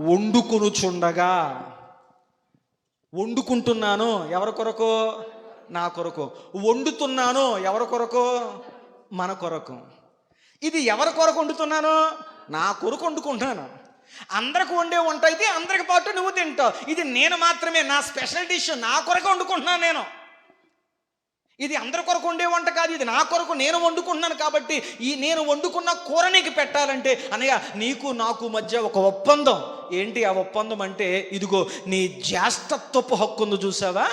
వండుకొనుచుండగా. వండుకుంటున్నాను ఎవరి కొరకు? నా కొరకు. వండుతున్నాను ఎవరి కొరకు? మన కొరకు. ఇది ఎవరి కొరకు వండుతున్నాను? నా కొరకు వండుకుంటున్నాను. అందరికి వండే వంట అయితే అందరికి పాటు నువ్వు తింటావు. ఇది నేను మాత్రమే, నా స్పెషల్ డిష్, నా కొరకు వండుకుంటున్నాను నేను. ఇది అందరి కొరకు వండే వంట కాదు, ఇది నా కొరకు నేను వండుకుంటున్నాను. కాబట్టి ఈ నేను వండుకున్న కూర నీకు పెట్టాలంటే, అనగా నీకు నాకు మధ్య ఒక ఒప్పందం. ఏంటి ఆ ఒప్పందం అంటే, ఇదిగో నీ జ్యేష్ఠత్వపు హక్కు ఉంది చూసావా,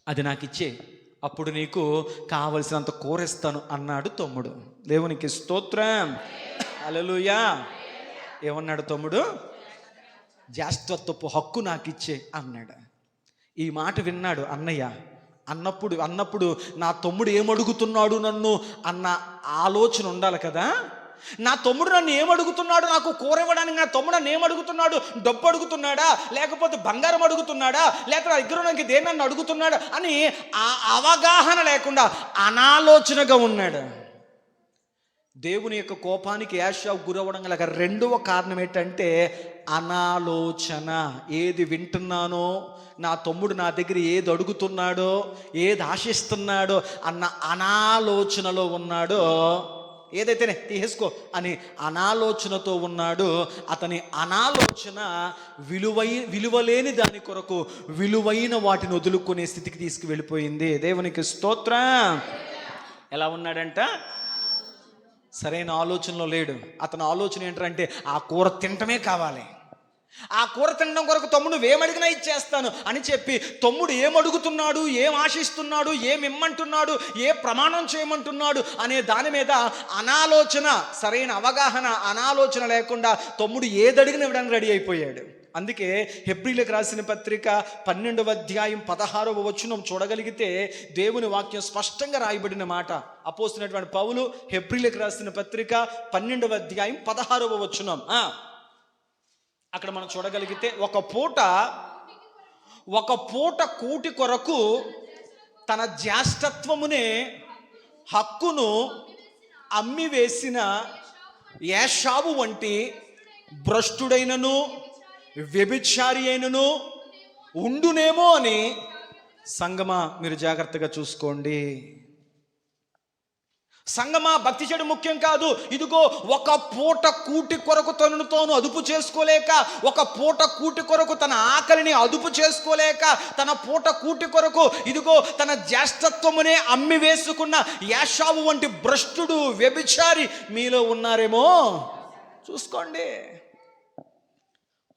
అది నాకు ఇచ్చే, అప్పుడు నీకు కావలసినంత కూర ఇస్తాను అన్నాడు తమ్ముడు. దేవునికి స్తోత్రం, హల్లెలూయా. ఏమన్నాడు తమ్ముడు? జ్యేష్ఠత్వపు హక్కు నాకు ఇచ్చే అన్నాడు. ఈ మాట విన్నాడు అన్నయ్య. అన్నప్పుడు నా తమ్ముడు ఏమడుగుతున్నాడు నన్ను అన్న ఆలోచన ఉండాలి కదా. నా తమ్ముడు నన్ను ఏమడుగుతున్నాడు, నాకు కూర ఇవ్వడానికి నా తమ్ముడు నన్ను ఏమడుగుతున్నాడు? డబ్బు అడుగుతున్నాడా, లేకపోతే బంగారం అడుగుతున్నాడా, లేకపోతే నా దగ్గర నాకు దేనన్ను అడుగుతున్నాడా అని ఆ అవగాహన లేకుండా అనాలోచనగా ఉన్నాడు. దేవుని యొక్క కోపానికి యాషావు గురవడం గల రెండవ కారణం ఏంటంటే అనాలోచన. ఏది వింటున్నానో, నా తమ్ముడు నా దగ్గర ఏది అడుగుతున్నాడో, ఏది ఆశిస్తున్నాడో అన్న అనాలోచనలో ఉన్నాడో, ఏదైతేనే తీసేసుకో అని అనాలోచనతో ఉన్నాడు. అతని అనాలోచన విలువలేని దాని కొరకు విలువైన వాటిని వదులుకునే స్థితికి తీసుకువెళ్ళిపోయింది. దేవునికి స్తోత్రం. ఎలా ఉన్నాడంట? సరైన ఆలోచనలో లేడు. అతని ఆలోచన ఏంటంటే ఆ కూర తినటమే కావాలి, ఆ కూర తినడం కొరకు తమ్ముడు నువ్వేమడిగినా ఇచ్చేస్తాను అని చెప్పి తమ్ముడు ఏమడుగుతున్నాడు, ఏం ఆశిస్తున్నాడు, ఏం ఇమ్మంటున్నాడు, ఏ ప్రమాణం చేయమంటున్నాడు అనే దాని మీద అనాలోచన, సరైన అవగాహన, అనాలోచన లేకుండా తమ్ముడు ఏదడిగిన ఇవ్వడానికి రెడీ అయిపోయాడు. అందుకే హెబ్రీలకు రాసిన పత్రిక 12వ అధ్యాయం 16వ వచనం చూడగలిగితే దేవుని వాక్యం స్పష్టంగా రాయబడిన మాట. అపోస్తలుడైనటువంటి పౌలు హెబ్రీలకు రాసిన పత్రిక 12వ అధ్యాయం 16వ వచనం అక్కడ మనం చూడగలిగితే ఒక పూట కూటి కొరకు తన జ్యేష్ఠత్వమునే హక్కును అమ్మివేసిన ఏషావు వంటి భ్రష్టుడైనను వ్యభిచారి అయినను ఉండునేమో అని సంగమా మీరు జాగ్రత్తగా చూసుకోండి. సంగమా, భక్తి చేయడం ముఖ్యం కాదు. ఇదిగో ఒక పూట కూటి కొరకు తనను తాను అదుపు చేసుకోలేక, ఒక పూట కూటి కొరకు తన ఆకలిని అదుపు చేసుకోలేక, తన పూట కూటి కొరకు ఇదిగో తన జ్యేష్ఠత్వమునే అమ్మి వేసుకున్న ఏషావు వంటి భ్రష్టుడు, వ్యభిచారి మీలో ఉన్నారేమో చూసుకోండి.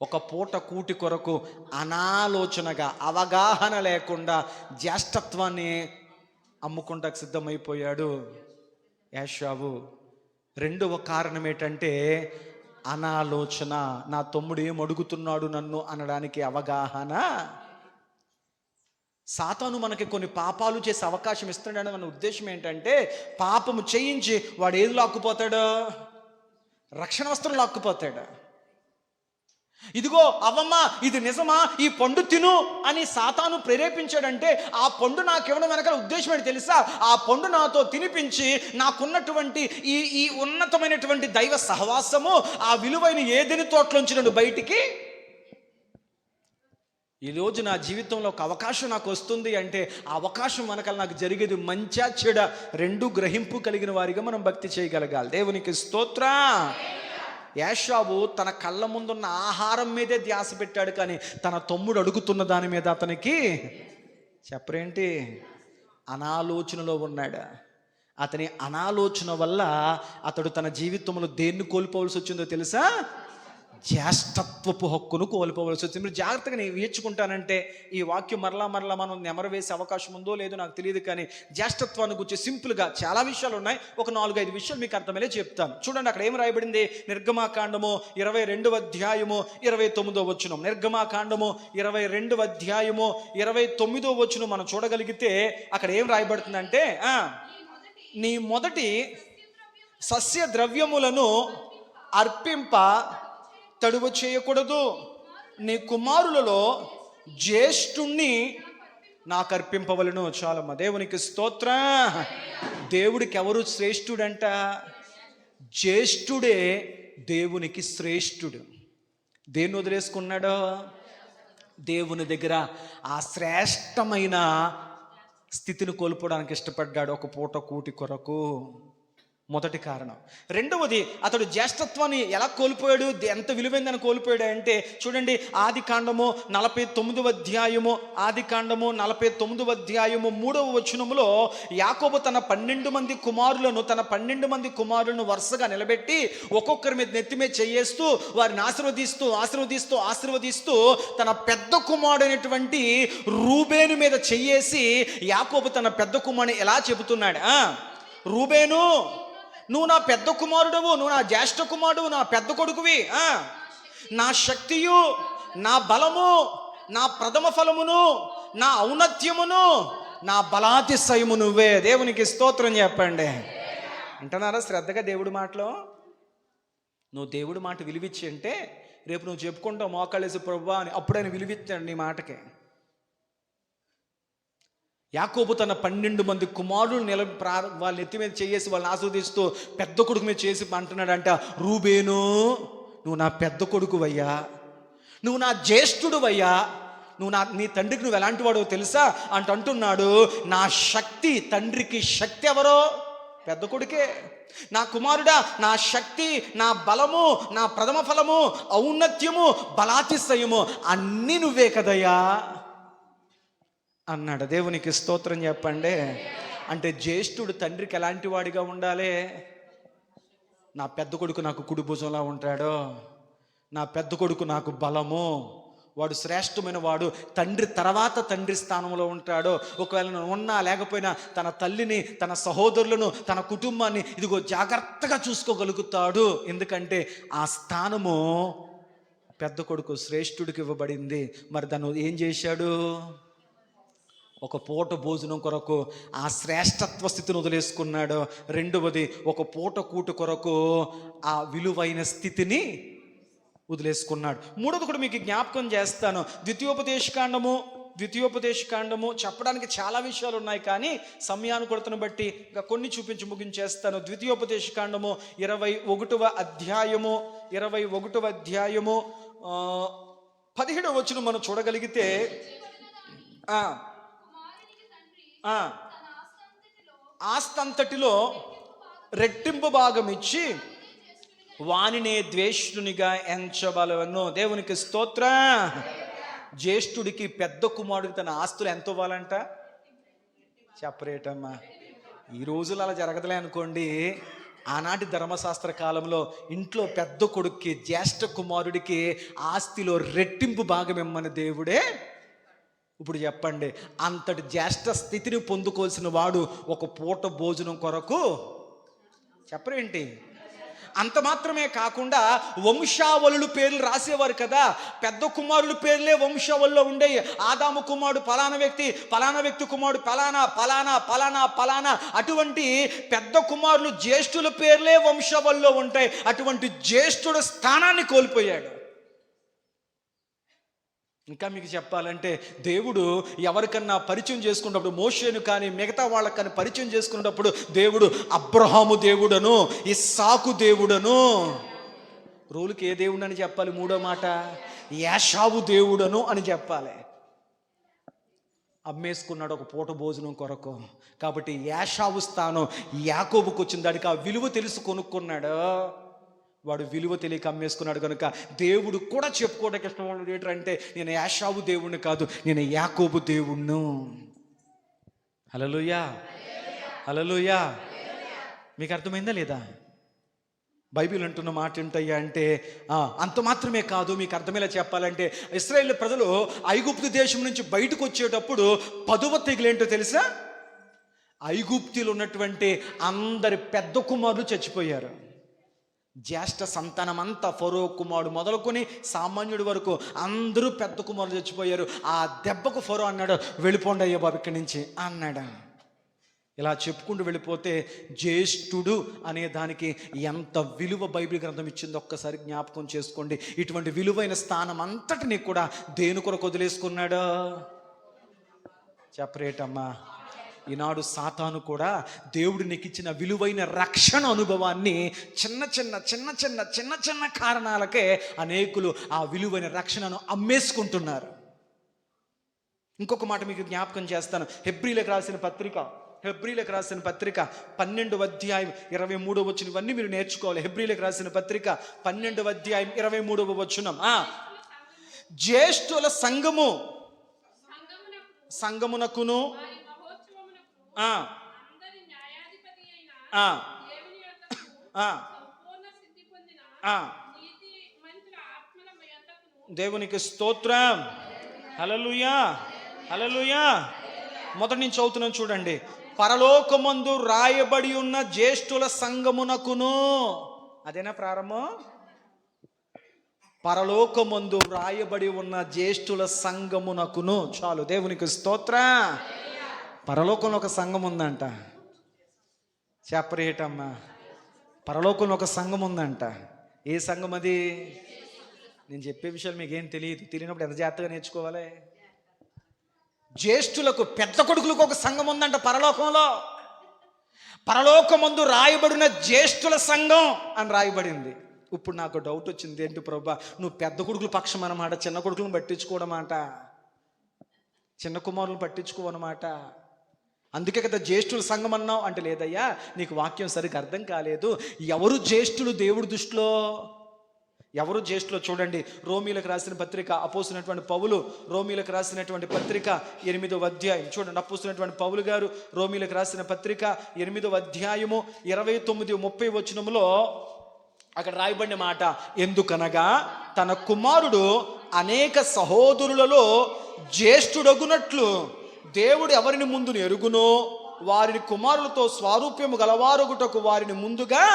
ఒక పూట కూటి కొరకు అనాలోచనగా, అవగాహన లేకుండా జ్యేష్ఠత్వాన్ని అమ్ముకుంటాకు సిద్ధమైపోయాడు ఏషావు. రెండవ కారణం ఏంటంటే అనాలోచన. నా తమ్ముడు ఏం అడుగుతున్నాడు నన్ను అనడానికి అవగాహన. సాతాను మనకి కొన్ని పాపాలు చేసే అవకాశం ఇస్తున్నాడు. మన ఉద్దేశం ఏంటంటే పాపము చేయించి వాడు ఏది లాక్కుపోతాడు? రక్షణ వస్త్రం లాక్కుపోతాడు. ఇదిగో అవ్వమ్మ ఇది నిజమా, ఈ పండు తిను అని సాతాను ప్రేరేపించాడంటే ఆ పండు నాకేమన్నా వెనకాల ఉద్దేశం ఏంటి తెలుసా? ఆ పండు నాతో తినిపించి నాకున్నటువంటి ఈ ఉన్నతమైనటువంటి దైవ సహవాసము, ఆ విలువైన ఏదైనా తోటలోంచి నన్ను బయటికి, ఈరోజు నా జీవితంలో ఒక అవకాశం నాకు వస్తుంది అంటే ఆ అవకాశం వెనకాల నాకు జరిగేది మంచా చెడ రెండు గ్రహింపు కలిగిన వారిగా మనం భక్తి చేయగలగాలి. దేవునికి స్తోత్రం. ఏషావు తన కళ్ళ ముందున్న ఆహారం మీదే ధ్యాస పెట్టాడు, కానీ తన తమ్ముడు అడుగుతున్న దాని మీద అతనికి చెప్పరేంటి అనాలోచనలో ఉన్నాడు. అతని అనాలోచన వల్ల అతడు తన జీవితంలో దేన్ని కోల్పోవలసి వచ్చిందో తెలుసా? జ్యేష్ఠత్వపు హక్కును కోల్పోవలసి వచ్చింది. మీరు జాగ్రత్తగా నేను నేర్చుకుంటానంటే ఈ వాక్యం మరలా మనం నెమరు వేసే అవకాశం ఉందో లేదో నాకు తెలియదు, కానీ జ్యేష్ఠత్వాన్ని గురించి సింపుల్గా చాలా విషయాలు ఉన్నాయి. ఒక 4-5 విషయాలు మీకు అర్థమయ్యే చెప్తాను. చూడండి, అక్కడ ఏం రాయబడింది? నిర్గమాకాండము 22వ అధ్యాయము 29వ వచనం. నిర్గమాకాండము 22వ అధ్యాయము 29వ వచనం మనం చూడగలిగితే అక్కడ ఏం రాయబడుతుందంటే నీ మొదటి సస్య ద్రవ్యములను అర్పింప తడువ చేయకూడదు, నీ కుమారులలో జ్యేష్ఠుణ్ణి నాకు అర్పింపవలను. చాలమ్మ, దేవునికి స్తోత్రం. దేవుడికి ఎవరు శ్రేష్ఠుడంట? జ్యేష్ఠుడే దేవునికి శ్రేష్ఠుడు. దేన్ని వదిలేసుకున్నాడో? దేవుని దగ్గర ఆ శ్రేష్టమైన స్థితిని కోల్పోవడానికి ఇష్టపడ్డాడు ఒక పూట కూటి కొరకు. మొదటి కారణం. రెండవది, అతడు జ్యేష్ఠత్వాన్ని ఎలా కోల్పోయాడు, ఎంత విలువైందని కోల్పోయాడు అంటే చూడండి, ఆదికాండము 49వ అధ్యాయము 3వ వచనములో యాకోబు తన 12 మంది కుమారులను వరుసగా నిలబెట్టి ఒక్కొక్కరి మీద నెత్తి మీద చేయేస్తూ వారిని ఆశీర్వదిస్తూ తన పెద్ద కుమారుడైనటువంటి రూబేను మీద చెయ్యేసి యాకోబు తన పెద్ద కుమారుని ఎలా చెబుతున్నాడు? రూబేను, నువ్వు నా పెద్ద కుమారుడువు, నువ్వు నా జ్యేష్ఠ కుమారుడు, నా పెద్ద కొడుకువి. నా శక్తియు, నా బలము, నా ప్రథమ ఫలమును, నా ఔన్నత్యమును, నా బలాతిశయము నువ్వే. దేవునికి స్తోత్రం చెప్పండి. అంటున్నారా శ్రద్ధగా దేవుడి మాటలో? నువ్వు దేవుడి మాట విలువిచ్చి అంటే రేపు నువ్వు చెప్పుకుంటావు మోకాళ్ళేసి ప్రభువా అని, అప్పుడైనా విలువిచ్చాడు నీ మాటకే. యాకోబు తన 12 మంది కుమారులు వాళ్ళ ఎత్తి మీద చేసి వాళ్ళని ఆస్వాదిస్తూ పెద్ద కొడుకు మీద చేసి అంటున్నాడంట, రూబేను నువ్వు నా పెద్ద కొడుకువయ్యా, నువ్వు నా జ్యేష్ఠుడువయ్యా, నీ తండ్రికి నువ్వు ఎలాంటి వాడో తెలుసా అంటున్నాడు. నా శక్తి, తండ్రికి శక్తి ఎవరో? పెద్ద కొడుకే. నా కుమారుడా, నా శక్తి, నా బలము, నా ప్రథమ ఫలము, ఔన్నత్యము, బలాతిశయము అన్నీ నువ్వే కదయ్యా అన్నాడు. దేవునికి స్తోత్రం చెప్పండి. అంటే జ్యేష్ఠుడు తండ్రికి ఎలాంటి వాడిగా ఉండాలి? నా పెద్ద కొడుకు నాకు కుడి భుజంలా ఉంటాడు, నా పెద్ద కొడుకు నాకు బలము, వాడు శ్రేష్టమైన వాడు, తండ్రి తర్వాత తండ్రి స్థానంలో ఉంటాడు. ఒకవేళ నేను ఉన్నా లేకపోయినా తన తల్లిని, తన సహోదరులను, తన కుటుంబాన్ని ఇదిగో జాగ్రత్తగా చూసుకోగలుగుతాడు. ఎందుకంటే ఆ స్థానము పెద్ద కొడుకు శ్రేష్ఠుడికి ఇవ్వబడింది. మరి తను ఏం చేశాడు? ఒక పూట భోజనం కొరకు ఆ శ్రేష్టత్వ స్థితిని వదిలేసుకున్నాడు. రెండవది, ఒక పూట కూటు కొరకు ఆ విలువైన స్థితిని వదిలేసుకున్నాడు. మూడవది కూడా మీకు జ్ఞాపకం చేస్తాను. ద్వితీయోపదేశకాండము చెప్పడానికి చాలా విషయాలు ఉన్నాయి, కానీ సమయానుకూలతను బట్టి ఇంకా కొన్ని చూపించి ముగించేస్తాను. ద్వితీయోపదేశకాండము 21వ అధ్యాయము 17వ వచనం మనం చూడగలిగితే, ఆస్తంతటిలో రెట్టింపు భాగం ఇచ్చి వానినే ద్వేష్టునిగా ఎంచబలవను. దేవునికి స్తోత్ర. జ్యేష్ఠుడికి, పెద్ద కుమారుడికి తన ఆస్తులు ఎంత ఇవ్వాలంట? చెప్పరేటమ్మా. ఈ రోజులు అలా జరగదులే అనుకోండి. ఆనాటి ధర్మశాస్త్ర కాలంలో ఇంట్లో పెద్ద కొడుక్కి, జ్యేష్ఠ కుమారుడికి ఆస్తిలో రెట్టింపు భాగం ఇమ్మని దేవుడే. ఇప్పుడు చెప్పండి, అంతటి జ్యేష్ఠ స్థితిని పొందుకోవాల్సిన వాడు ఒక పూట భోజనం కొరకు చెప్పరేంటి? అంత మాత్రమే కాకుండా వంశావళులు పేర్లు రాసేవారు కదా. పెద్ద కుమారుల పేర్లే వంశావళిలో ఉండేవి. ఆదాము కుమారుడు ఫలానా వ్యక్తి, ఫలానా వ్యక్తి కుమారుడు ఫలానా ఫలానా ఫలానా ఫలానా, అటువంటి పెద్ద కుమారులు జ్యేష్ఠుల పేర్లే వంశావళిలో ఉంటాయి. అటువంటి జ్యేష్ఠుడు స్థానాన్ని కోల్పోయాడు. ఇంకా మీకు చెప్పాలంటే, దేవుడు ఎవరికన్నా పరిచయం చేసుకున్నప్పుడు, మోషేను కానీ మిగతా వాళ్ళకి కానీ పరిచయం చేసుకున్నప్పుడు, దేవుడు అబ్రహాము దేవుడను, ఇస్సాకు దేవుడను, రోలుకి ఏ దేవుడు అని చెప్పాలి? మూడో మాట యాషావు దేవుడను అని చెప్పాలి. అమ్మేసుకున్నాడు ఒక పూట భోజనం కొరకు. కాబట్టి యాషావు స్థానం యాకోబుకు వచ్చింది. దానికి ఆ విలువ తెలుసు కొనుక్కున్నాడు. వాడు విలువ తెలియక అమ్మేసుకున్నాడు కనుక దేవుడు కూడా చెప్పుకోవడానికి ఇష్టపడేది ఏంటంటే, నేను యాషావు దేవుణ్ణి కాదు, నేను యాకోబు దేవుణ్ణు. హల్లెలూయా, హల్లెలూయా. మీకు అర్థమైందా లేదా? బైబిల్ అంటున్న మాట ఏంటయ్యా అంటే, అంత మాత్రమే కాదు, మీకు అర్థమయ్యేలా చెప్పాలంటే, ఇశ్రాయేలు ప్రజలు ఐగుప్తు దేశం నుంచి బయటకు వచ్చేటప్పుడు 10వ తెగులేంటో తెలుసా? ఐగుప్తులో ఉన్నటువంటి అందరి పెద్ద కుమారులు చచ్చిపోయారు. జ్యేష్ఠ సంతానం అంతా, ఫరో కుమారుడు మొదలుకొని సామాన్యుడి వరకు అందరూ పెద్ద కుమారులు చచ్చిపోయారు. ఆ దెబ్బకు ఫరో అన్నాడు, వెళ్ళిపోండి అయ్యా బాబు ఇక్కడి నుంచి అన్నాడు. ఇలా చెప్పుకుంటూ వెళ్ళిపోతే జ్యేష్ఠుడు అనే దానికి ఎంత విలువ బైబిల్ గ్రంథం ఇచ్చిందో ఒక్కసారి జ్ఞాపకం చేసుకోండి. ఇటువంటి విలువైన స్థానం అంతటినీ కూడా దేని కొరకు వదిలేసుకున్నాడు? చెప్పరేటమ్మా. ఈనాడు సాతాను కూడా దేవుడు నీకు ఇచ్చిన విలువైన రక్షణ అనుభవాన్ని చిన్న చిన్న కారణాలకే అనేకులు ఆ విలువైన రక్షణను అమ్మేసుకుంటున్నారు. ఇంకొక మాట మీకు జ్ఞాపకం చేస్తాను. హెబ్రీలకు రాసిన పత్రిక 12వ అధ్యాయం 23వ వచనం. ఇవన్నీ మీరు నేర్చుకోవాలి. హెబ్రీలకు రాసిన పత్రిక 12వ అధ్యాయం 23వ వచనం. జ్యేష్ఠుల సంఘమునకును దేవునికి స్తోత్రం. హల్లెలూయా, హల్లెలూయా. మొదటి నుంచి చదువుతున్నాను చూడండి. పరలోకమందు రాయబడి ఉన్న జ్యేష్ఠుల సంఘమునకును, అదేనా ప్రారంభం? పరలోకమందు రాయబడి ఉన్న జ్యేష్ఠుల సంఘమునకును. చాలు, దేవునికి స్తోత్రం. పరలోకంలో ఒక సంఘం ఉందంట. చెప్పరేటమ్మా. పరలోకంలో ఒక సంఘం ఉందంట. ఏ సంఘం అది? నేను చెప్పే విషయాలు మీకేం తెలియనప్పుడు ఎంత జాగ్రత్తగా నేర్చుకోవాలి. జ్యేష్ఠులకు, పెద్ద కొడుకులకు ఒక సంఘం ఉందంట పరలోకంలో. పరలోకమందు రాయబడిన జ్యేష్ఠుల సంఘం అని రాయబడింది. ఇప్పుడు నాకు డౌట్ వచ్చింది, ఏంటి ప్రభా, నువ్వు పెద్ద కొడుకుల పక్షం అన్నమాట, చిన్న కొడుకులను పట్టించుకోవడం మాట, చిన్న కుమారులను పట్టించుకోవన్నమాట. అందుకే కదా జ్యేష్ఠుల సంఘం అన్నావు అంటే, లేదయ్యా నీకు వాక్యం సరిగ్గా అర్థం కాలేదు. ఎవరు జ్యేష్ఠులు దేవుడి దృష్టిలో? ఎవరు జ్యేష్ఠులు చూడండి. రోమీలకు రాసిన పత్రిక, అపోస్తున్నటువంటి పౌలు రోమీలకు రాసినటువంటి పత్రిక 8వ అధ్యాయం చూడండి. అపోస్తున్నటువంటి పౌలు గారు రోమీలకు రాసిన పత్రిక 8వ అధ్యాయము 29-30 వచనములో అక్కడ రాయబడిన మాట, ఎందుకనగా తన కుమారుడు అనేక సహోదరులలో జ్యేష్ఠుడగునట్లు దేవుడు ఎవరిని ముందు ఎరుగునో వారిని కుమారులతో స్వారూప్యము గలవారొగుటకు వారిని ముందుగా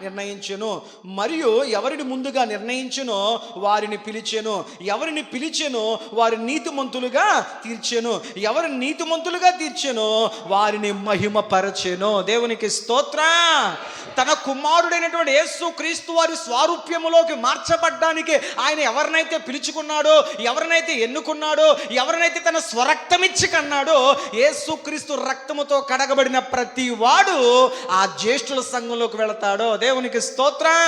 నిర్ణయించెను. మరియు ఎవరిని ముందుగా నిర్ణయించెనో వారిని పిలిచెను, ఎవరిని పిలిచెనో వారిని నీతిమంతులుగా తీర్చెను, ఎవరిని నీతిమంతులుగా తీర్చెనో వారిని మహిమపరచెను. దేవునికి స్తోత్రం. తన కుమారుడైనటువంటి యేసు క్రీస్తు వారి స్వారూప్యములోకి మార్చబడ్డానికి ఆయన ఎవరినైతే పిలుచుకున్నాడో, ఎవరినైతే ఎన్నుకున్నాడో, ఎవరినైతే తన స్వరక్తమిచ్చి కన్నాడో, యేసు క్రీస్తు రక్తముతో కడగబడిన ప్రతి వాడు ఆ జ్యేష్ఠుల సంఘంలోకి వెళతాడో. దేవునికి స్తోత్రం.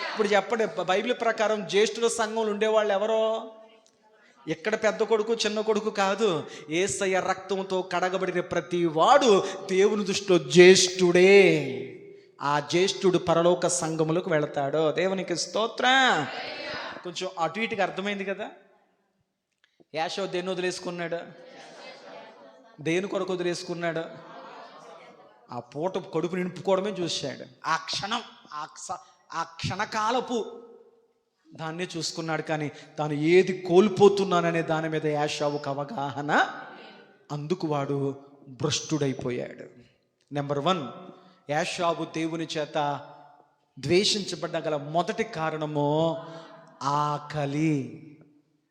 ఇప్పుడు చెప్పండి, బైబిల్ ప్రకారం జ్యేష్ఠుల సంఘంలో ఉండేవాళ్ళు ఎవరో? ఎక్కడ పెద్ద కొడుకు చిన్న కొడుకు కాదు, యేసయ్య రక్తంతో కడగబడిన ప్రతి వాడు దేవుని దృష్టిలో జ్యేష్ఠుడే. ఆ జ్యేష్ఠుడు పరలోక సంఘములకు వెళతాడు. దేవునికి స్తోత్రం. కొంచెం అటు ఇటుగా అర్థమైంది కదా. యాషోవు దేన్ని వదిలేసుకున్నాడు? దేని కొరకు వదిలేసుకున్నాడు? ఆ పూట కడుపు నింపుకోవడమే చూశాడు. ఆ క్షణం, ఆ క్షణకాలపు దాన్నే చూసుకున్నాడు. కానీ తాను ఏది కోల్పోతున్నాననే దాని మీద యాషోవుకు అవగాహన, అందుకు వాడు భ్రష్టుడైపోయాడు. నెంబర్ 1, యాషోవు దేవుని చేత ద్వేషించబడ్డ గల మొదటి కారణము ఆకలి.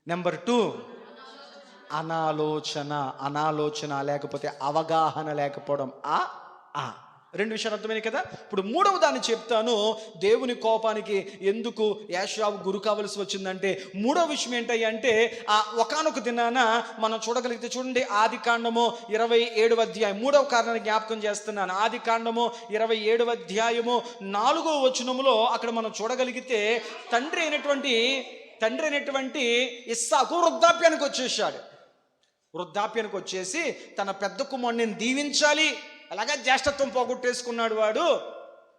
నెంబర్ 2, అనాలోచన లేకపోతే అవగాహన లేకపోవడం. రెండు విషయాలు అర్థమైనాయి కదా. ఇప్పుడు మూడవ దాన్ని చెప్తాను. దేవుని కోపానికి ఎందుకు యాషోవు గురి కావలసి వచ్చిందంటే, మూడవ విషయం ఏంటంటే, ఒకానొక దినాన మనం చూడగలిగితే చూడండి, ఆదికాండము 27వ అధ్యాయం, మూడవ కారణాన్ని జ్ఞాపకం చేస్తున్నాను. ఆదికాండము 27వ అధ్యాయము 4వ వచనములో అక్కడ మనం చూడగలిగితే, తండ్రి అయినటువంటి ఇస్సాకు వృద్ధాప్యానికి వచ్చేసి తన పెద్ద కుమారుడిని దీవించాలి, అలాగా జ్యేష్ఠత్వం పోగొట్టేసుకున్నాడు వాడు.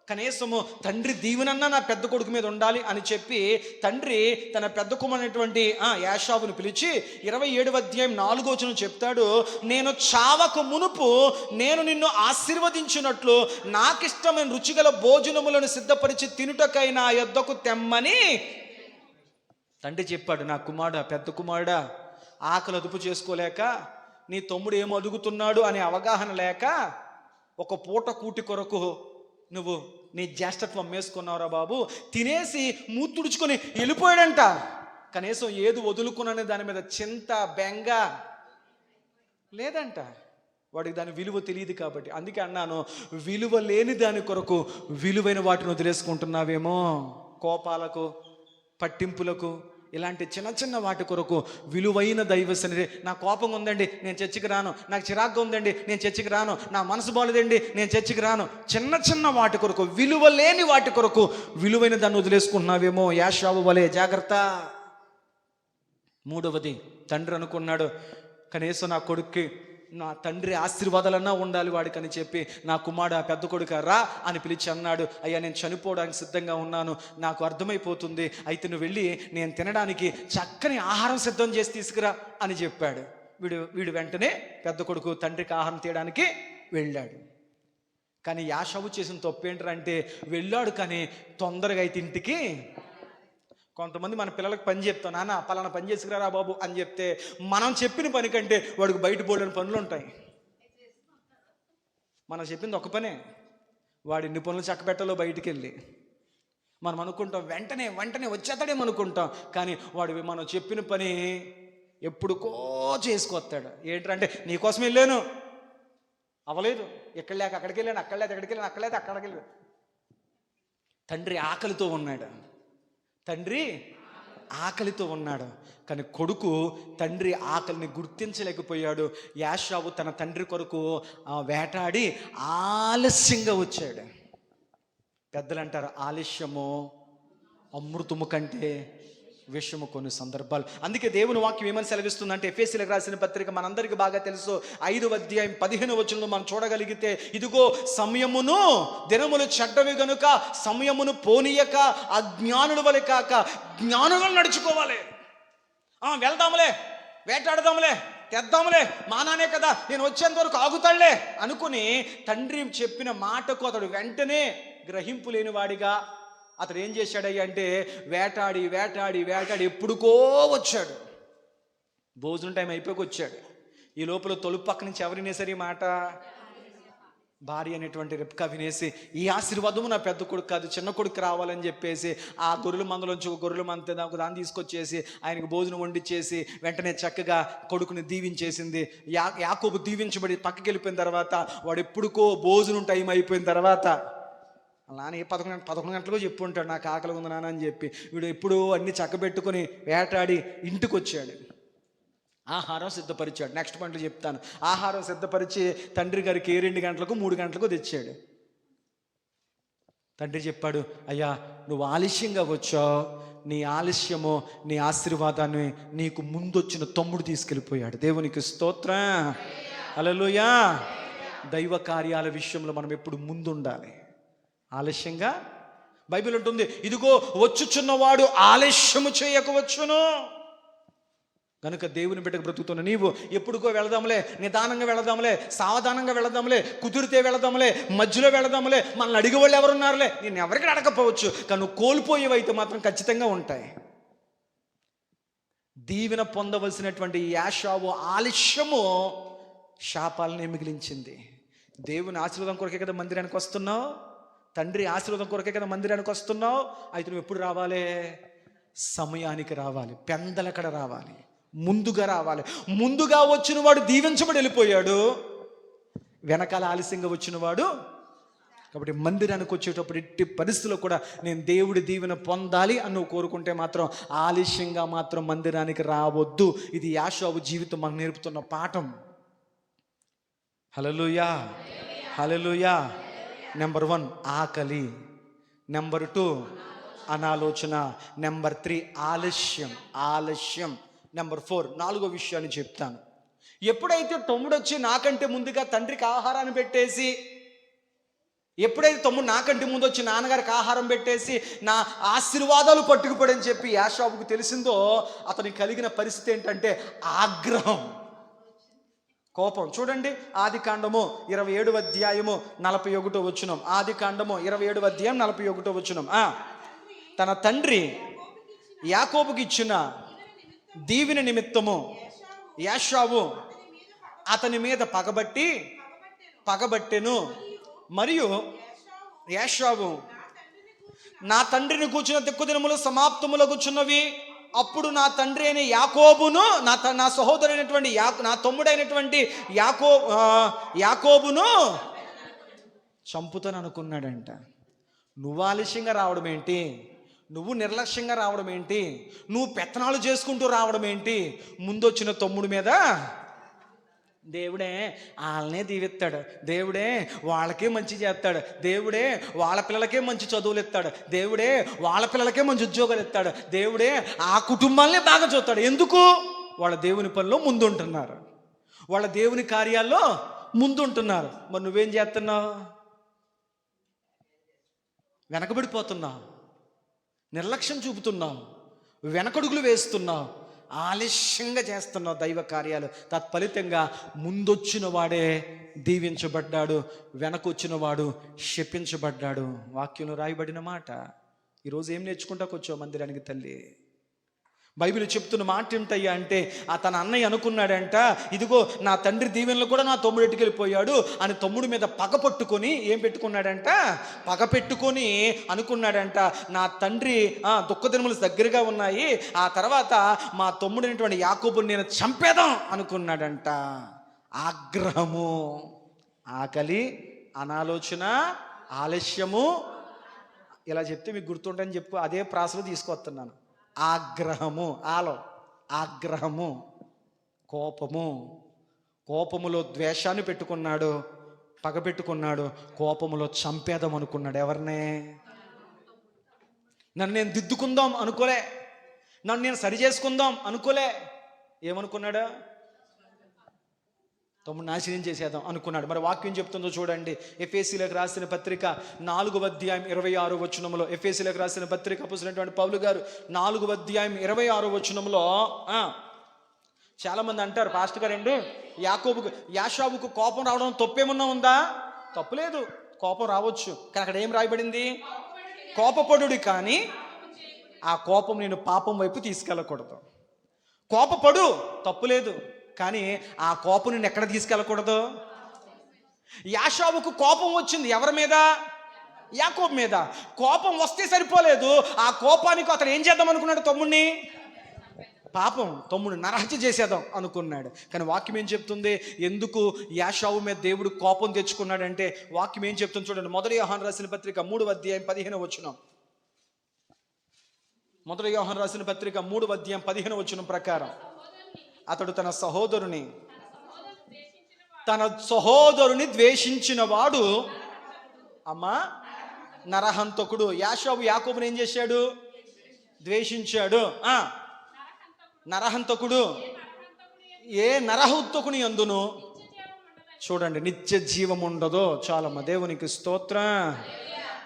కనీసము తండ్రి దీవెనన్నా నా పెద్ద కొడుకు మీద ఉండాలి అని చెప్పి తండ్రి తన పెద్ద కుమారునటువంటి యాషోవును పిలిచి 27వ అధ్యాయం 4వ వచనం చెప్తాడు, నేను చావక మునుపు నేను నిన్ను ఆశీర్వదించినట్లు నాకిష్టమైన రుచిగల భోజనములను సిద్ధపరిచి తినుటకై నా యొద్దకు తెమ్మని తండ్రి చెప్పాడు. నా కుమారుడా, పెద్ద కుమారుడా, ఆకలి అదుపు చేసుకోలేక, నీ తమ్ముడు ఏమో అడుగుతున్నాడు అనే అవగాహన లేక, ఒక పూట కూటి కొరకు నువ్వు నీ జ్యేష్ఠత్వం వేసుకున్నావురా బాబు, తినేసి మూతుడుచుకొని వెళ్ళిపోయాడంట. కనీసం ఏది వదులుకున్నానే దాని మీద చింత బెంగ లేదంట. వాడికి దాని విలువ తెలియదు కాబట్టి. అందుకే అన్నాను, విలువ లేని దాని కొరకు విలువైన వాటిని వదిలేసుకుంటున్నావేమో. కోపాలకు, పట్టింపులకు, ఇలాంటి చిన్న చిన్న వాటి కొరకు విలువైన దైవ సన్నిధి. నా కోపం ఉందండి, నేను చర్చికి రాను. నాకు చిరాగ్గా ఉందండి, నేను చర్చికి రాను. నా మనసు బాలేదండి, నేను చర్చికి రాను. చిన్న చిన్న వాటి కొరకు, విలువ లేని వాటి కొరకు విలువైన దాన్ని వదిలేసుకుంటున్నావేమో. యాషోవు వలె జాగ్రత్త. మూడవది, తండ్రి అనుకున్నాడు, కనీసం నా కొడుక్కి నా తండ్రి ఆశీర్వాదాలన్నా ఉండాలి వాడికని చెప్పి, నా కుమారుడు పెద్ద కొడుక రా అని పిలిచి అన్నాడు, అయ్యా నేను చనిపోవడానికి సిద్ధంగా ఉన్నాను, నాకు అర్థమైపోతుంది, అయితే నువ్వు వెళ్ళి నేను తినడానికి చక్కని ఆహారం సిద్ధం చేసి తీసుకురా అని చెప్పాడు. వీడు వెంటనే పెద్ద కొడుకు తండ్రికి ఆహారం తీయడానికి వెళ్ళాడు. కానీ యాషోవు చేసిన తప్పు ఏంటంటే, వెళ్ళాడు కానీ తొందరగా అయితే ఇంటికి. కొంతమంది మన పిల్లలకు పని చెప్తాం, నాన్న పలానా పని చేసుకురా బాబు అని చెప్తే, మనం చెప్పిన పని కంటే వాడికి బయట బోల్డని పనులు ఉంటాయి. మనం చెప్పింది ఒక పనే, వాడు ఎన్ని పనులు చక్కబెట్టాలో బయటికి వెళ్ళి. మనం అనుకుంటాం వెంటనే వచ్చేస్తాడేమనుకుంటాం, కానీ వాడు మనం చెప్పిన పని ఎప్పుడుకో చేసుకొస్తాడు. ఏంటంటే, నీకోసం వెళ్ళాను, అవ్వలేదు, ఎక్కడ లేక అక్కడికి వెళ్ళాను, అక్కడ లేదు ఎక్కడికి వెళ్ళాను, అక్కడ లేదు అక్కడికి వెళ్ళాను. తండ్రి ఆకలితో ఉన్నాడు. కానీ కొడుకు తండ్రి ఆకలిని గుర్తించలేకపోయాడు. యాషోవు తన తండ్రి కొరకు వేటాడి ఆలస్యంగా వచ్చాడు. పెద్దలు అంటారు, ఆలస్యము అమృతము కంటే విషయము కొన్ని సందర్భాలు. అందుకే దేవుని వాక్యం ఏమని సెలవిస్తుందంటే, ఎఫెసీయులకు రాసిన పత్రిక మనందరికీ బాగా తెలుసు, 5వ అధ్యాయం 15వ వచనంలో మనం చూడగలిగితే, ఇదిగో సమయమును దినములు చెడ్డవి గనుక సమయమును పోనీయక అజ్ఞానుల వలె కాక జ్ఞానులను నడుచుకోవాలి. వెళ్దాములే, వేటాడదాములే, తెద్దాములే, మానానే కదా, నేను వచ్చేంత వరకు ఆగుతాడులే అనుకుని తండ్రి చెప్పిన మాటకు అతడు వెంటనే గ్రహింపు లేనివాడిగా అతడు ఏం చేశాడయ్యా అంటే వేటాడి వేటాడి వేటాడి ఎప్పుడుకో వచ్చాడు. భోజనం టైం అయిపోయి వచ్చాడు. ఈ లోపల తలుపు పక్క నుంచి ఎవరు వినేసారు ఈ మాట? భార్య అనేటువంటి రెబ్కా వినేసి, ఈ ఆశీర్వాదము నా పెద్ద కొడుకు కాదు చిన్న కొడుకు రావాలని చెప్పేసి ఆ గొర్రెల మందలోంచి ఒక గొర్రెల మంద దాన్ని తీసుకొచ్చేసి ఆయనకు భోజనం వండిచ్చేసి వెంటనే చక్కగా కొడుకుని దీవించేసింది. యాకోబు దీవించబడి పక్కకి వెళ్ళిపోయిన తర్వాత వాడు ఎప్పుడుకో భోజనం టైం అయిపోయిన తర్వాత నాన్న 11 గంటలకు చెప్పు ఉంటాడు, నాకు ఆకలి ఉంది నాన్న అని చెప్పి. వీడు ఎప్పుడు అన్ని చక్కబెట్టుకొని వేటాడి ఇంటికి వచ్చాడు. ఆహారం సిద్ధపరిచాడు. నెక్స్ట్ పాయింట్లు చెప్తాను. ఆహారం సిద్ధపరిచి తండ్రి గారికి 2 గంటలకు 3 గంటలకు తెచ్చాడు. తండ్రి చెప్పాడు, అయ్యా నువ్వు ఆలస్యంగా వచ్చావు, నీ ఆలస్యము నీ ఆశీర్వాదాన్ని నీకు ముందొచ్చిన తమ్ముడు తీసుకెళ్ళిపోయాడు. దేవునికి స్తోత్రం, హల్లెలూయా. దైవ కార్యాల విషయంలో మనం ఎప్పుడు ముందుండాలి. ఆలస్యంగా బైబిల్ ఉంటుంది, ఇదిగో వచ్చుచున్నవాడు ఆలస్యము చేయకవచ్చును. కనుక దేవుని బిడ్డకు బ్రతుకుతున్న నీవు ఎప్పుడుకో వెళదాంలే, నిదానంగా వెళదాంలే, సావధానంగా వెళదాంలే, కుదిరితే వెళదాంలే, మధ్యలో వెళదాంలే, మనల్ని అడిగే వాళ్ళు ఎవరున్నారులే, నేను ఎవరికి అడగకపోవచ్చు, కానీ నువ్వు కోల్పోయేవైతే మాత్రం ఖచ్చితంగా ఉంటాయి. దీవెన పొందవలసినటువంటి యాషావు ఆలస్యము శాపాలని మిగిలించింది. దేవుని ఆశీర్వాదం కొరకే కదా మందిరానికి వస్తున్నావు, తండ్రి ఆశీర్వాదం కొరకే కదా మందిరానికి వస్తున్నావు. అయితే నువ్వు ఎప్పుడు రావాలి? సమయానికి రావాలి, పెందలకడ రావాలి, ముందుగా రావాలి. ముందుగా వచ్చిన వాడు దీవించబడి వెళ్ళిపోయాడు, వెనకాల ఆలస్యంగా వచ్చిన వాడు. కాబట్టి మందిరానికి వచ్చేటప్పుడు ఎట్టి పరిస్థితుల్లో కూడా నేను దేవుడి దీవెన పొందాలి అని నువ్వు కోరుకుంటే మాత్రం ఆలస్యంగా మాత్రం మందిరానికి రావద్దు. ఇది యాషోబు జీవితం మనకు నేర్పుతున్న పాఠం. హల్లెలూయా, హల్లెలూయా. నెంబర్ 1 ఆకలి, నెంబర్ 2 అనాలోచన, నెంబర్ 3 ఆలస్యం, నెంబర్ 4 4వ విషయాన్ని చెప్తాను. ఎప్పుడైతే తమ్ముడు వచ్చి నాకంటే ముందుగా తండ్రికి ఆహారాన్ని పెట్టేసి, ఎప్పుడైతే తమ్ముడు నాకంటే ముందు వచ్చి నాన్నగారికి ఆహారం పెట్టేసి నా ఆశీర్వాదాలు పట్టుకుపోడని చెప్పి యాషోబుకు తెలిసిందో, అతనికి కలిగిన పరిస్థితి ఏంటంటే ఆగ్రహం, కోపం. చూడండి, ఆదికాండము 27వ అధ్యాయము 41వ వచనం. ఆదికాండము 27వ అధ్యాయం 41వ వచనం. తన తండ్రి యాకోబుకి ఇచ్చిన దీవెన నిమిత్తము యాషావు అతని మీద పగబట్టెను. మరియు యాషావు, నా తండ్రిని కూర్చున్న దిక్కు దినములు సమాప్తములగుచున్నవి, అప్పుడు నా తండ్రి అయిన యాకోబును, నా సహోదరైనటువంటి నా తమ్ముడైనటువంటి యాకోబును చంపుతాను అనుకున్నాడంట. నువ్వు ఆలస్యంగా రావడం ఏంటి? నువ్వు నిర్లక్ష్యంగా రావడం ఏంటి? నువ్వు పెత్తనాలు చేసుకుంటూ రావడం ఏంటి? ముందొచ్చిన తమ్ముడి మీద దేవుడే వాళ్ళనే దీవిస్తాడు, దేవుడే వాళ్ళకే మంచి చేస్తాడు, దేవుడే వాళ్ళ పిల్లలకే మంచి చదువులు ఇస్తాడు, దేవుడే వాళ్ళ పిల్లలకే మంచి ఉద్యోగాలు ఇస్తాడు, దేవుడే ఆ కుటుంబాలనే బాగా చూస్తాడు. ఎందుకు? వాళ్ళ దేవుని పనిలో ముందుంటున్నారు, వాళ్ళ దేవుని కార్యాల్లో ముందుంటున్నారు. మరి నువ్వేం చేస్తున్నావు? వెనకబడిపోతున్నావు, నిర్లక్ష్యం చూపుతున్నావు, వెనకడుగులు వేస్తున్నావు, ఆలస్యంగా చేస్తున్నావు దైవ కార్యాలు. తత్ఫలితంగా ముందొచ్చిన వాడే దీవించబడ్డాడు, వెనకొచ్చిన వాడు శపించబడ్డాడు. వాక్యంలో రాయబడిన మాట. ఈరోజు ఏం నేర్చుకుంటాకొచ్చావు మందిరానికి తల్లి? బైబిల్ చెప్తున్న మాట ఏంటయ్యా అంటే, తన అన్నయ్య అనుకున్నాడంట, ఇదిగో నా తండ్రి దీవెనలు కూడా నా తమ్ముడు ఎట్టుకెళ్ళిపోయాడు అని తమ్ముడి మీద పగ పెట్టుకొని ఏం పెట్టుకున్నాడంట? పగ పెట్టుకొని అనుకున్నాడంట, నా తండ్రి దుఃఖదినములు దగ్గరగా ఉన్నాయి, ఆ తర్వాత మా తమ్ముడైనటువంటి యాకోబుని నేను చంపేదాం అనుకున్నాడంట. ఆగ్రహము, ఆకలి, అనాలోచన, ఆలస్యము. ఇలా చెప్తే మీకు గుర్తుంటని చెప్పు, అదే ప్రాసలో తీసుకొస్తున్నాను. ఆగ్రహము, ఆగ్రహము, కోపములో ద్వేషాన్ని పెట్టుకున్నాడు, పగ పెట్టుకున్నాడు, కోపములో చంపేద్దాం అనుకున్నాడు. ఎవరినే? నన్ను నేను దిద్దుకుందాం అనుకోలే, నన్ను నేను సరి చేసుకుందాం అనుకోలే. ఏమనుకున్నాడు? తమ్ముడు నాశనం చేసేద్దాం అనుకున్నాడు. మరి వాక్యం చెప్తుందో చూడండి. ఎఫెసీయులకు రాసిన పత్రిక 4వ అధ్యాయం 26వ వచనంలో, ఎఫెసీయులకు రాసిన పత్రిక అపోస్తలుడైన పౌలు గారు 4వ అధ్యాయం 26వ వచనంలో, చాలామంది అంటారు, పాస్టర్ గారండి యాషావుకు కోపం రావడం తప్పేమన్నా ఉందా? తప్పులేదు, కోపం రావచ్చు. కానీ అక్కడ ఏం రాయబడింది? కోపపడుడి కానీ ఆ కోపం నేను పాపం వైపు తీసుకెళ్ళకూడదు. కోపపడు, తప్పులేదు, కానీ ఆ కోపం నేను ఎక్కడ తీసుకెళ్ళకూడదు. యాషావుకు కోపం వచ్చింది ఎవరి మీద? యాకోబు మీద. కోపం వస్తే సరిపోలేదు, ఆ కోపానికి అతను ఏం చేద్దాం అనుకున్నాడు? తమ్ముడిని పాపం తమ్ముడు నరహత్య చేసేద్దాం అనుకున్నాడు. కానీ వాక్యం ఏం చెప్తుంది? ఎందుకు యాషావు మీద దేవుడు కోపం తెచ్చుకున్నాడంటే వాక్యం ఏం చెప్తుంది చూడండి. మొదటి యోహాను రాసిన పత్రిక 3వ అధ్యాయం 15వ వచనం. మొదటి యోహాను రాసిన పత్రిక 3వ అధ్యాయం 15వ వచనం ప్రకారం అతడు తన సహోదరుని ద్వేషించిన వాడు అమ్మా నరహంతకుడు. యాషావు యాకోబుని ఏం చేశాడు? ద్వేషించాడు. నరహంతకుడు ఏ నరహంతకుని యందును చూడండి నిత్య జీవం ఉండదో. చాలమ్మ, దేవునికి స్తోత్రం.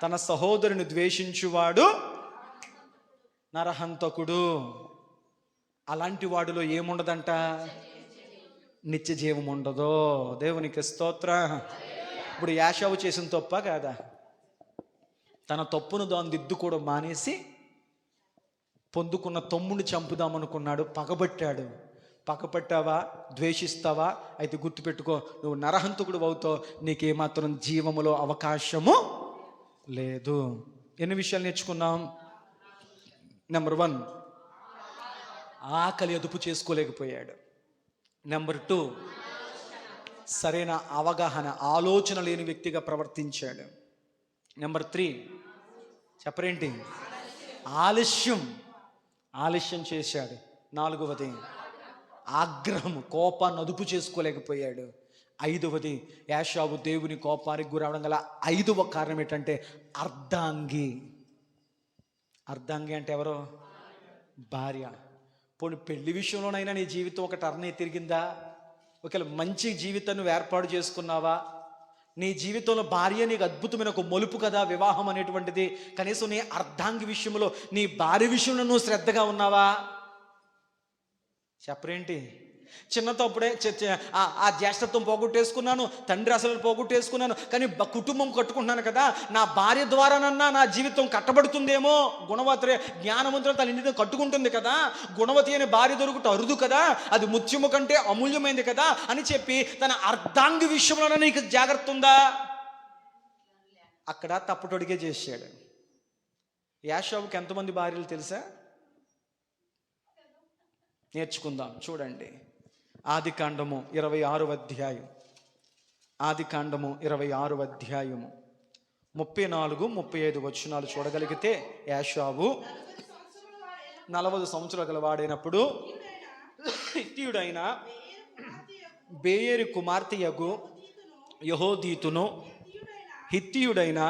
తన సహోదరుని ద్వేషించువాడు నరహంతకుడు. అలాంటి వాడిలో ఏముండదంట? నిత్య జీవం ఉండదో. దేవునికి స్తోత్రం. ఇప్పుడు యాషావు చేసిన తప్ప కాదా? తన తప్పును దాన్ని దిద్దుకోవడం మానేసి పొందుకున్న తమ్ముడిని చంపుదామనుకున్నాడు. పగబట్టాడు. పగపట్టావా? ద్వేషిస్తావా? అయితే గుర్తుపెట్టుకో, నువ్వు నరహంతకుడు అవుతావు. నీకేమాత్రం జీవములో అవకాశము లేదు. ఎన్ని విషయాలు నేర్చుకున్నాం? నెంబర్ 1, ఆకలి అదుపు చేసుకోలేకపోయాడు. నెంబర్ 2, సరైన అవగాహన, ఆలోచన లేని వ్యక్తిగా ప్రవర్తించాడు. నెంబర్ 3, చెప్పరేంటి? ఆలస్యం చేశాడు. 4వది ఆగ్రహం, కోపాన్ని అదుపు చేసుకోలేకపోయాడు. 5వది యాషావు దేవుని కోపానికి గురవడం గల 5వ కారణం ఏంటంటే అర్ధాంగి. అర్ధాంగి అంటే ఎవరో? భార్య. పోనీ పెళ్లి విషయంలోనైనా నీ జీవితం ఒక టర్న్ తిరిగిందా? ఒకవేళ మంచి జీవితాన్ని నువ్వు ఏర్పాటు చేసుకున్నావా? నీ జీవితంలో భార్య నీకు అద్భుతమైన ఒక మలుపు కదా వివాహం అనేటువంటిది. కనీసం నీ అర్ధాంగి విషయంలో, నీ భార్య విషయంలో నువ్వు శ్రద్ధగా ఉన్నావా? చెప్పరేంటి? చిన్నతప్పుడే ఆ జ్యేష్ఠత్వం పోగొట్టేసుకున్నాను, తండ్రి అసలు పోగొట్టేసుకున్నాను, కానీ కుటుంబం కట్టుకుంటున్నాను కదా, నా భార్య ద్వారానన్నా నా జీవితం కట్టబడుతుందేమో. గుణవతి జ్ఞానవంతులు తన ఇంటిని కట్టుకుంటుంది కదా, గుణవతి అనే భార్య దొరుకుట అరుదు కదా, అది ముత్యము కంటే అమూల్యమైంది కదా అని చెప్పి తన అర్ధాంగి విషయంలోనే నీకు జాగ్రత్త ఉందా? అక్కడ తప్పుటొడిగే చేశాడు. యాషావుకి ఎంతమంది భార్యలు తెలుసా? నేర్చుకుందాం. చూడండి, ఆదికాండము 26వ అధ్యాయం. ఆదికాండము 26వ అధ్యాయము 34-35 వచనాలు చూడగలిగితే, యాషావు 40 సంవత్సరాలు గలవాడైనప్పుడు హిత్తీయుడైన బేయేరు కుమార్తెయగు యెహోదీతును, హిత్తీయుడైన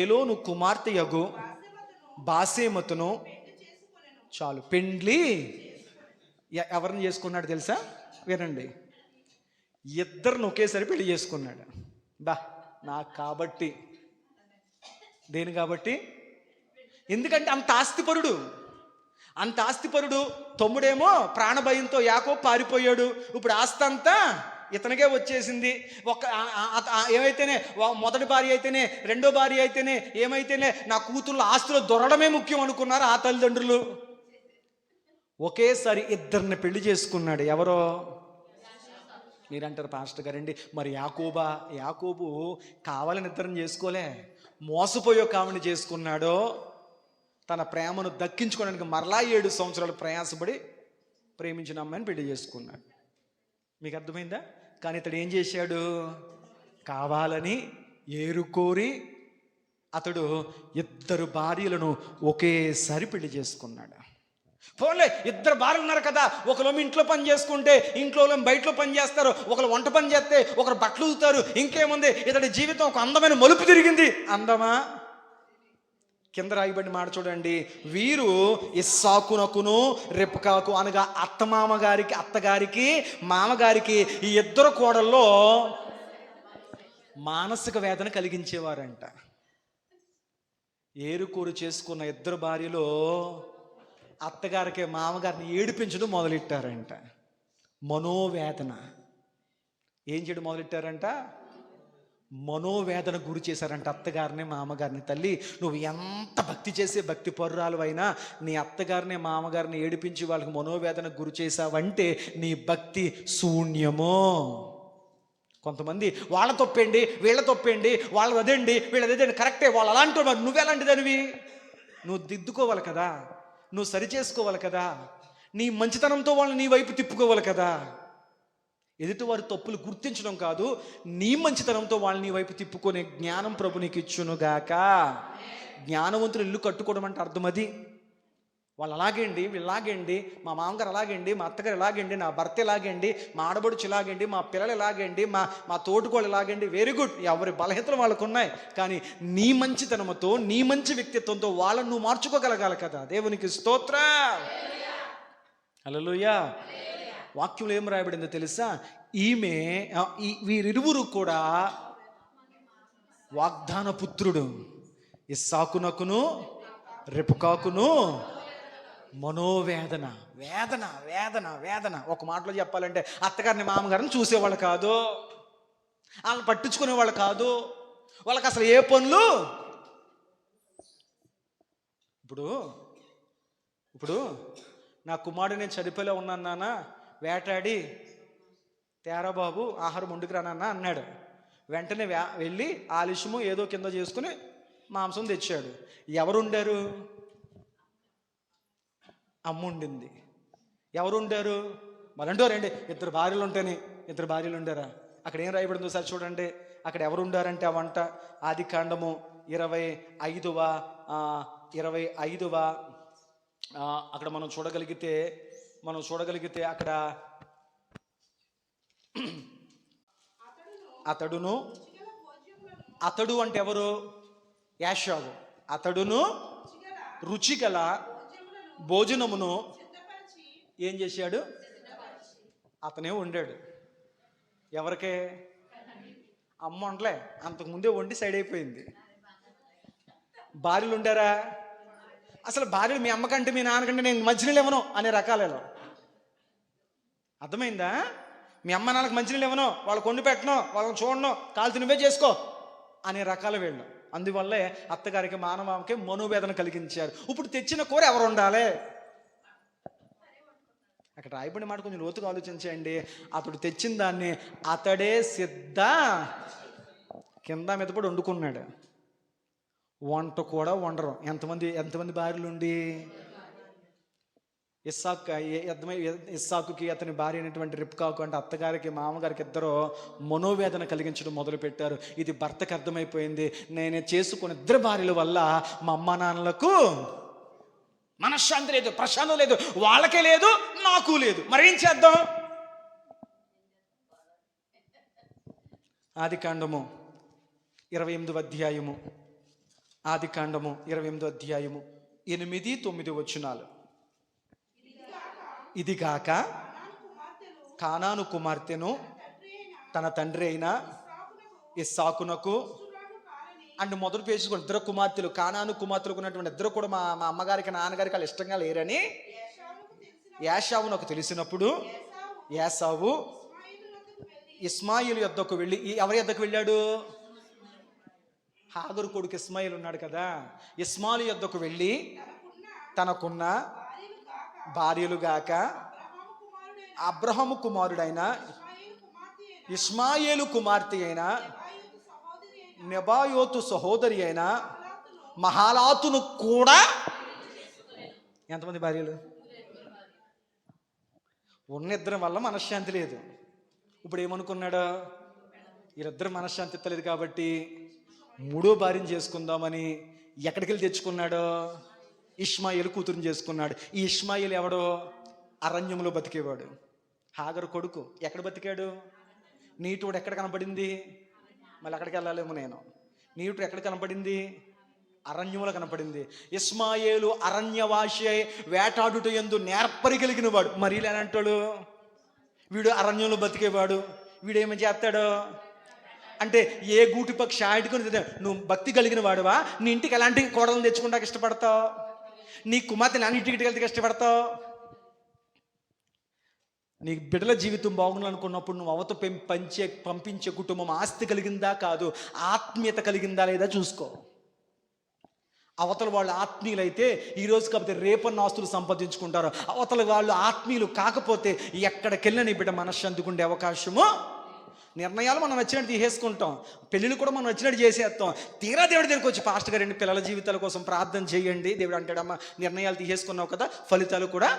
ఏలోను కుమార్తెయగు బాసేమతును, చాలు పెండ్లి ఎవరిని చేసుకున్నాడు తెలుసా? వినండి, ఇద్దరిని ఒకేసారి పెళ్లి చేసుకున్నాడు. నాకు కాబట్టి. దేని కాబట్టి? ఎందుకంటే అంత ఆస్తిపరుడు. తమ్ముడేమో ప్రాణభయంతో యాకోబు పారిపోయాడు. ఇప్పుడు ఆస్తి అంతా ఇతనికే వచ్చేసింది. ఏమైతేనే మొదటి భార్య అయితేనే, రెండో భార్య అయితేనే, ఏమైతేనే నా కూతుళ్ళ ఆస్తులు దొరడమే ముఖ్యం అనుకున్నారు ఆ తల్లిదండ్రులు. ఒకేసారి ఇద్దరిని పెళ్లి చేసుకున్నాడు. ఎవరో? మీరంటారు పాస్టర్ గారండి, మరి యాకోబు కావాలని ఇద్దరిని చేసుకోలే, మోసపోయే కామని చేసుకున్నాడో. తన ప్రేమను దక్కించుకోవడానికి మరలా 7 సంవత్సరాలు ప్రయాసపడి ప్రేమించిన అమ్మాయిని పెళ్లి చేసుకున్నాడు. మీకు అర్థమైందా? కానీ ఇతడు ఏం చేశాడు? కావాలని ఏరుకోరి అతడు 2 భార్యలను ఒకేసారి పెళ్లి చేసుకున్నాడు. పోన్లే, 2 భార్యలు ఉన్నారు కదా, ఒకరు ఇంట్లో పని చేసుకుంటే ఇంట్లో బయటలో పని చేస్తారు, ఒకరు వంట పని చేస్తే ఒకరు బట్టలు ఉతుకుతారు. ఇంకేముంది, ఇతడి జీవితం ఒక అందమైన మలుపు తిరిగింది. అందమా? కింద రాయబడిన మాట చూడండి, వీరు ఇస్సాకునకును రెబ్కాకు అనగా అత్తగారికి మామగారికి ఈ 2 కోడల్లో మానసిక వేదన కలిగించేవారంట. ఏరుకోరు చేసుకున్న 2 భార్యలో అత్తగారికి మామగారిని ఏడిపించడం మొదలెట్టారంట. మనోవేదన. ఏం చేయడం మొదలెట్టారంట? మనోవేదన గురి చేశారంట అత్తగారిని మామగారిని. తల్లి, నువ్వు ఎంత భక్తి చేసే భక్తి పరురాలు అయినా నీ అత్తగారిని మామగారిని ఏడిపించి వాళ్ళకి మనోవేదన గురి చేశావంటే నీ భక్తి శూన్యమో. కొంతమంది వాళ్ళ తప్పేండి, వీళ్ళ తప్పేండి, వాళ్ళది అదండి, వీళ్ళది అదండి, కరెక్టే, వాళ్ళు అలాంటి మరి నువ్వెలాంటిదనివి? నువ్వు దిద్దుకోవాలి కదా, నువ్వు సరి చేసుకోవాలి కదా, నీ మంచితనంతో వాళ్ళని నీ వైపు తిప్పుకోవాలి కదా. ఎదుటివారి తప్పులు గుర్తించడం కాదు, నీ మంచితనంతో వాళ్ళని నీ వైపు తిప్పుకునే జ్ఞానం ప్రభు నీకు ఇచ్చునుగాక. జ్ఞానవంతులు ఇల్లు కట్టుకోవడం అంటే అర్థం అది. వాళ్ళు అలాగేండి, వీళ్ళలాగేండి, మా మామగారు అలాగేండి, మా అత్తగారు ఇలాగండి, నా భర్త ఇలాగండి, మా ఆడబడుచు ఇలాగండి, మా పిల్లలు ఇలాగండి, మా తోటికోళ్ళు ఇలాగండి. వెరీ గుడ్, ఎవరి బలహీనతలు వాళ్ళకు ఉన్నాయి. కానీ నీ మంచితనంతో, నీ మంచి వ్యక్తిత్వంతో వాళ్ళని నువ్వు మార్చుకోగలగాలి కదా. దేవునికి స్తోత్రం. హల్లెలూయా. వాక్యంలో ఏం రాయబడిందో తెలుసా? వీరిరువురు కూడా వాగ్దాన పుత్రుడు ఇస్సాకునకును రెబెకాకును మనోవేదన. వేదన వేదన వేదన. ఒక మాటలో చెప్పాలంటే అత్తగారిని మామగారిని చూసేవాళ్ళు కాదు, వాళ్ళని పట్టించుకునేవాళ్ళు కాదు, వాళ్ళకి అసలు ఏ పనులు. ఇప్పుడు నా కుమారుడు నేను చనిపోలే ఉన్నాను నాన్న, వేటాడి తేరా బాబు ఆహారం వండుకురా నాన్న అన్నాడు. వెంటనే వెళ్ళి ఆలస్యము ఏదో కింద చేసుకుని మాంసం తెచ్చాడు. ఎవరు ఉండారు? అమ్మ ఉండింది. ఎవరు ఉండారు? మళ్ళంటూ రండి, ఇద్దరు భార్యలు ఉంటేనే. ఇద్దరు భార్యలు ఉండారా? అక్కడ ఏం రాయబడిందో సార్ చూడండి. అక్కడ ఎవరు ఉండారంటే ఆ వంట ఆదికాండము 25వ అక్కడ మనం చూడగలిగితే అక్కడ అతడు అంటే ఎవరు? యాషావు. అతడును రుచిగల భోజనమును ఏం చేశాడు? అతనే వండాడు. ఎవరికే? అమ్మ వండలే, అంతకుముందే వండి సైడ్ అయిపోయింది. భార్యలు ఉండారా? అసలు భార్యలు మీ అమ్మకంటే మీ నాన్నకంటే నేను మంచినీళ్ళు ఇవ్వను అనే రకాలలో. అర్థమైందా? మీ అమ్మ నాన్నకు మంచినీళ్ళు ఇవ్వను, వాళ్ళకు వండి పెట్టను, వాళ్ళని చూడను, కాల్చి నువ్వే చేసుకో అనే రకాల వీళ్ళు. అందువల్లే అత్తగారికి మానవానికి మనోవేదన కలిగించారు. ఇప్పుడు తెచ్చిన కూర ఎవరు ఉండాలి? అక్కడ రాయబడిన మాట కొంచెం లోతుగా ఆలోచించండి. అతడు తెచ్చిన దాన్ని అతడే కింద మీద కూడా వండుకున్నాడు. వంట కూడా వండరు. ఎంతమంది భార్యలు ఉండి? ఇస్సాకుకి అతని భార్య అయినటువంటి రెబెకాకు అంటే అత్తగారికి మామగారికి ఇద్దరు మనోవేదన కలిగించడం మొదలుపెట్టారు. ఇది భర్తకు అర్థమైపోయింది, నేను చేసుకున్న ఇద్దరు భార్యల వల్ల మా అమ్మ నాన్నలకు మనశ్శాంతి లేదు, ప్రశాంతం లేదు, వాళ్ళకే లేదు, నాకు లేదు, మరేం చేద్దాం? ఆదికాండము 28వ అధ్యాయము 8-9 వచనాలు. ఇదిగాక కానాను కుమార్తెను తన తండ్రి అయిన ఇస్సాకునకు అండ్ మొదటి పేసుకోండి. ఇద్దరు కుమార్తెలు, కానాను కుమార్తెలకు ఉన్నటువంటి ఇద్దరు కూడా మా అమ్మగారికి నాన్నగారికి వాళ్ళు ఇష్టంగా లేరని యాషావునకు తెలిసినప్పుడు యాసావు ఇస్మాయిలు యొద్దకు వెళ్ళి, ఎవరి యొద్దకు వెళ్ళాడు? హాగరు కొడుకు ఇస్మాయిల్ ఉన్నాడు కదా, ఇస్మాయిలు యొద్దకు వెళ్ళి తనకున్న భార్యలుగాక అబ్రహాము కుమారుడైన ఇష్మాయేలు కుమార్తె అయిన నెబాయోతు సహోదరి అయిన మహాలాతును కూడా. ఎంతమంది భార్యలు? ఉన్న ఇద్దరి వల్ల మనశ్శాంతి లేదు. ఇప్పుడు ఏమనుకున్నాడు? వీరిద్దరు మనశ్శాంతి ఇత్తలేదు కాబట్టి మూడో భార్యను చేసుకుందామని ఎక్కడికి వెళ్ళి తెచ్చుకున్నాడు? ఇష్మాయేలు కూతురుని చేసుకున్నాడు. ఈ ఇష్మాయేలు ఎవడో? అరణ్యంలో బతికేవాడు. హాగరు కొడుకు. ఎక్కడ బతికాడు? నీటుడు ఎక్కడ కనపడింది? మళ్ళీ అక్కడికి వెళ్ళాలేమో నేను. నీటుడు ఎక్కడ కనపడింది? అరణ్యంలో కనపడింది. ఇష్మాయేలు అరణ్యవాసి అయి వేటాడుట యందు నేర్పరి కలిగిన వాడు. మరి ఇలాంటాడు, వీడు అరణ్యంలో బతికేవాడు, వీడేమి చేస్తాడు అంటే ఏ గూటి పక్షి ఆడుకొని నువ్వు భక్తి కలిగిన వాడువా? నీ ఇంటికి ఎలాంటి కోడలను తెచ్చుకుంటాక ఇష్టపడతావు? నీ కుమార్తె నాన్న ఇంటికి వెళ్తే ఇష్టపడతావు? నీ బిడ్డల జీవితం బాగుండాలనుకున్నప్పుడు నువ్వు పంపించే కుటుంబం ఆస్తి కలిగిందా కాదు, ఆత్మీయత కలిగిందా లేదా చూసుకో. అవతల వాళ్ళు ఆత్మీయులైతే ఈరోజు కాకపోతే రేపన్న ఆస్తులు సంపాదించుకుంటారు. అవతల వాళ్ళు ఆత్మీయులు కాకపోతే ఎక్కడికెళ్ళినా నీ బిడ్డ మనశ్శాంతికి ఉండే అవకాశము. నిర్ణయాలు మనం నచ్చినట్టు తీసేసుకుంటాం, పెళ్ళిళ్ళు కూడా మనం నచ్చినట్టు చేసేస్తాం. తీరా దేవుడి దగ్గరికి వచ్చి పాస్టర్ గారు పిల్లల జీవితాల కోసం ప్రార్థన చేయండి, దేవుడు అంటాడమ్మా నిర్ణయాలు తీసేసుకున్నావు కదా, ఫలితాలు కూడా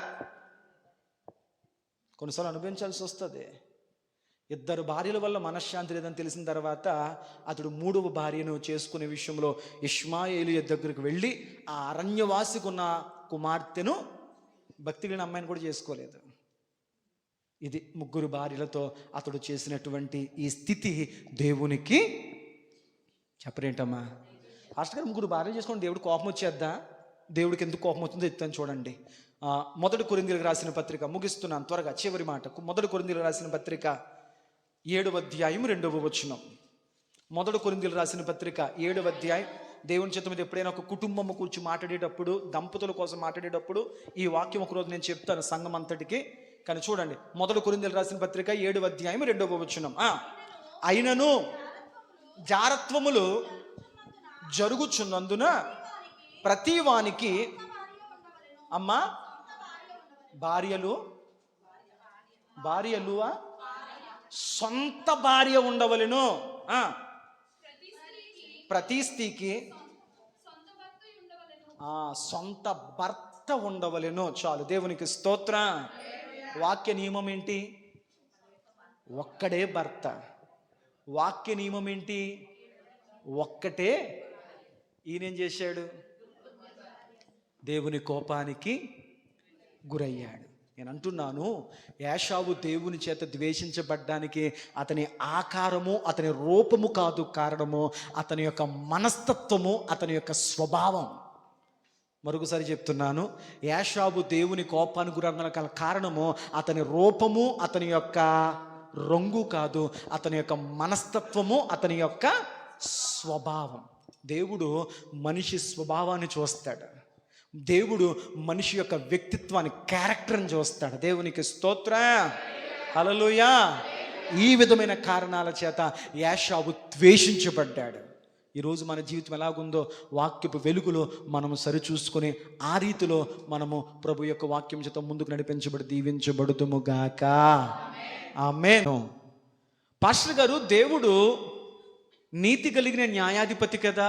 కొన్నిసార్లు అనుభవించాల్సి వస్తుంది. 2 భార్యల వల్ల మనశ్శాంతి లేదని తెలిసిన తర్వాత అతడు 3వ భార్యను చేసుకునే విషయంలో ఇష్మాయేలు దగ్గరికి వెళ్ళి ఆ అరణ్యవాసికి ఉన్న కుమార్తెను, భక్తి కలిగిన అమ్మాయిని కూడా చేసుకోలేదు. ఇది 3 భార్యలతో అతడు చేసినటువంటి ఈ స్థితి దేవునికి చెప్పరేంటమ్మా. ఫాస్ట్ గారు 3 భార్యలు చేసుకొని దేవుడు కోపం వచ్చేద్దా? దేవుడికి ఎందుకు కోపం అవుతుందో చెప్తాను చూడండి. 1 కొరింథీయులకు రాసిన పత్రిక, ముగిస్తున్నాను త్వరగా, చివరి మాట. 1 కొరింథీయులకు రాసిన పత్రిక 7వ అధ్యాయం 2వ వచనం. 1 కొరింథీయులకు రాసిన పత్రిక 7వ అధ్యాయం. దేవుని చిత్తం మీద ఎప్పుడైనా ఒక కుటుంబం కూర్చొని మాట్లాడేటప్పుడు, దంపతుల కోసం మాట్లాడేటప్పుడు ఈ వాక్యం ఒకరోజు నేను చెప్తాను సంఘం అంతటికి. కానీ చూడండి, 1 కొరింథీయులకు రాసిన పత్రిక 7వ అధ్యాయం 2వ వచనం. అయినను జారత్వములు జరుగుచున్నందున ప్రతి వానికి అమ్మా భార్యలు సొంత భార్య ఉండవలెను. ప్రతి స్త్రీకి సొంత భర్త ఉండవలెను. చాలు, దేవునికి స్తోత్రం. వాక్య నియమం ఏంటి? ఒక్కడే భర్త. వాక్య నియమం ఏంటి? ఒక్కటే. ఈయనేం చేశాడు? దేవుని కోపానికి గురయ్యాడు. నేను అంటున్నాను, ఏశావు దేవుని చేత ద్వేషించబడ్డానికి అతని ఆకారము, అతని రూపము కాదు కారణము, అతని యొక్క మనస్తత్వము, అతని యొక్క స్వభావం. మరొకసారి చెప్తున్నాను, ఏశావు దేవుని కోపానికి గురగల కారణము అతని రూపము, అతని యొక్క రంగు కాదు, అతని యొక్క మనస్తత్వము, అతని యొక్క స్వభావం. దేవుడు మనిషి స్వభావాన్ని చూస్తాడు. దేవుడు మనిషి యొక్క వ్యక్తిత్వాన్ని, క్యారెక్టర్ని చూస్తాడు. దేవునికి స్తోత్రం, హల్లెలూయా. ఈ విధమైన కారణాల చేత ఏశావు ద్వేషించబడ్డాడు. ఈరోజు మన జీవితం ఎలాగుందో వాక్యపు వెలుగులో మనము సరిచూసుకొని ఆ రీతిలో మనము ప్రభు యొక్క వాక్యం చేత ముందుకు నడిపించబడి దీవించబడుతుము గాక. ఆమేన్. పాస్టర్ గారు, దేవుడు నీతి కలిగిన న్యాయాధిపతి కదా,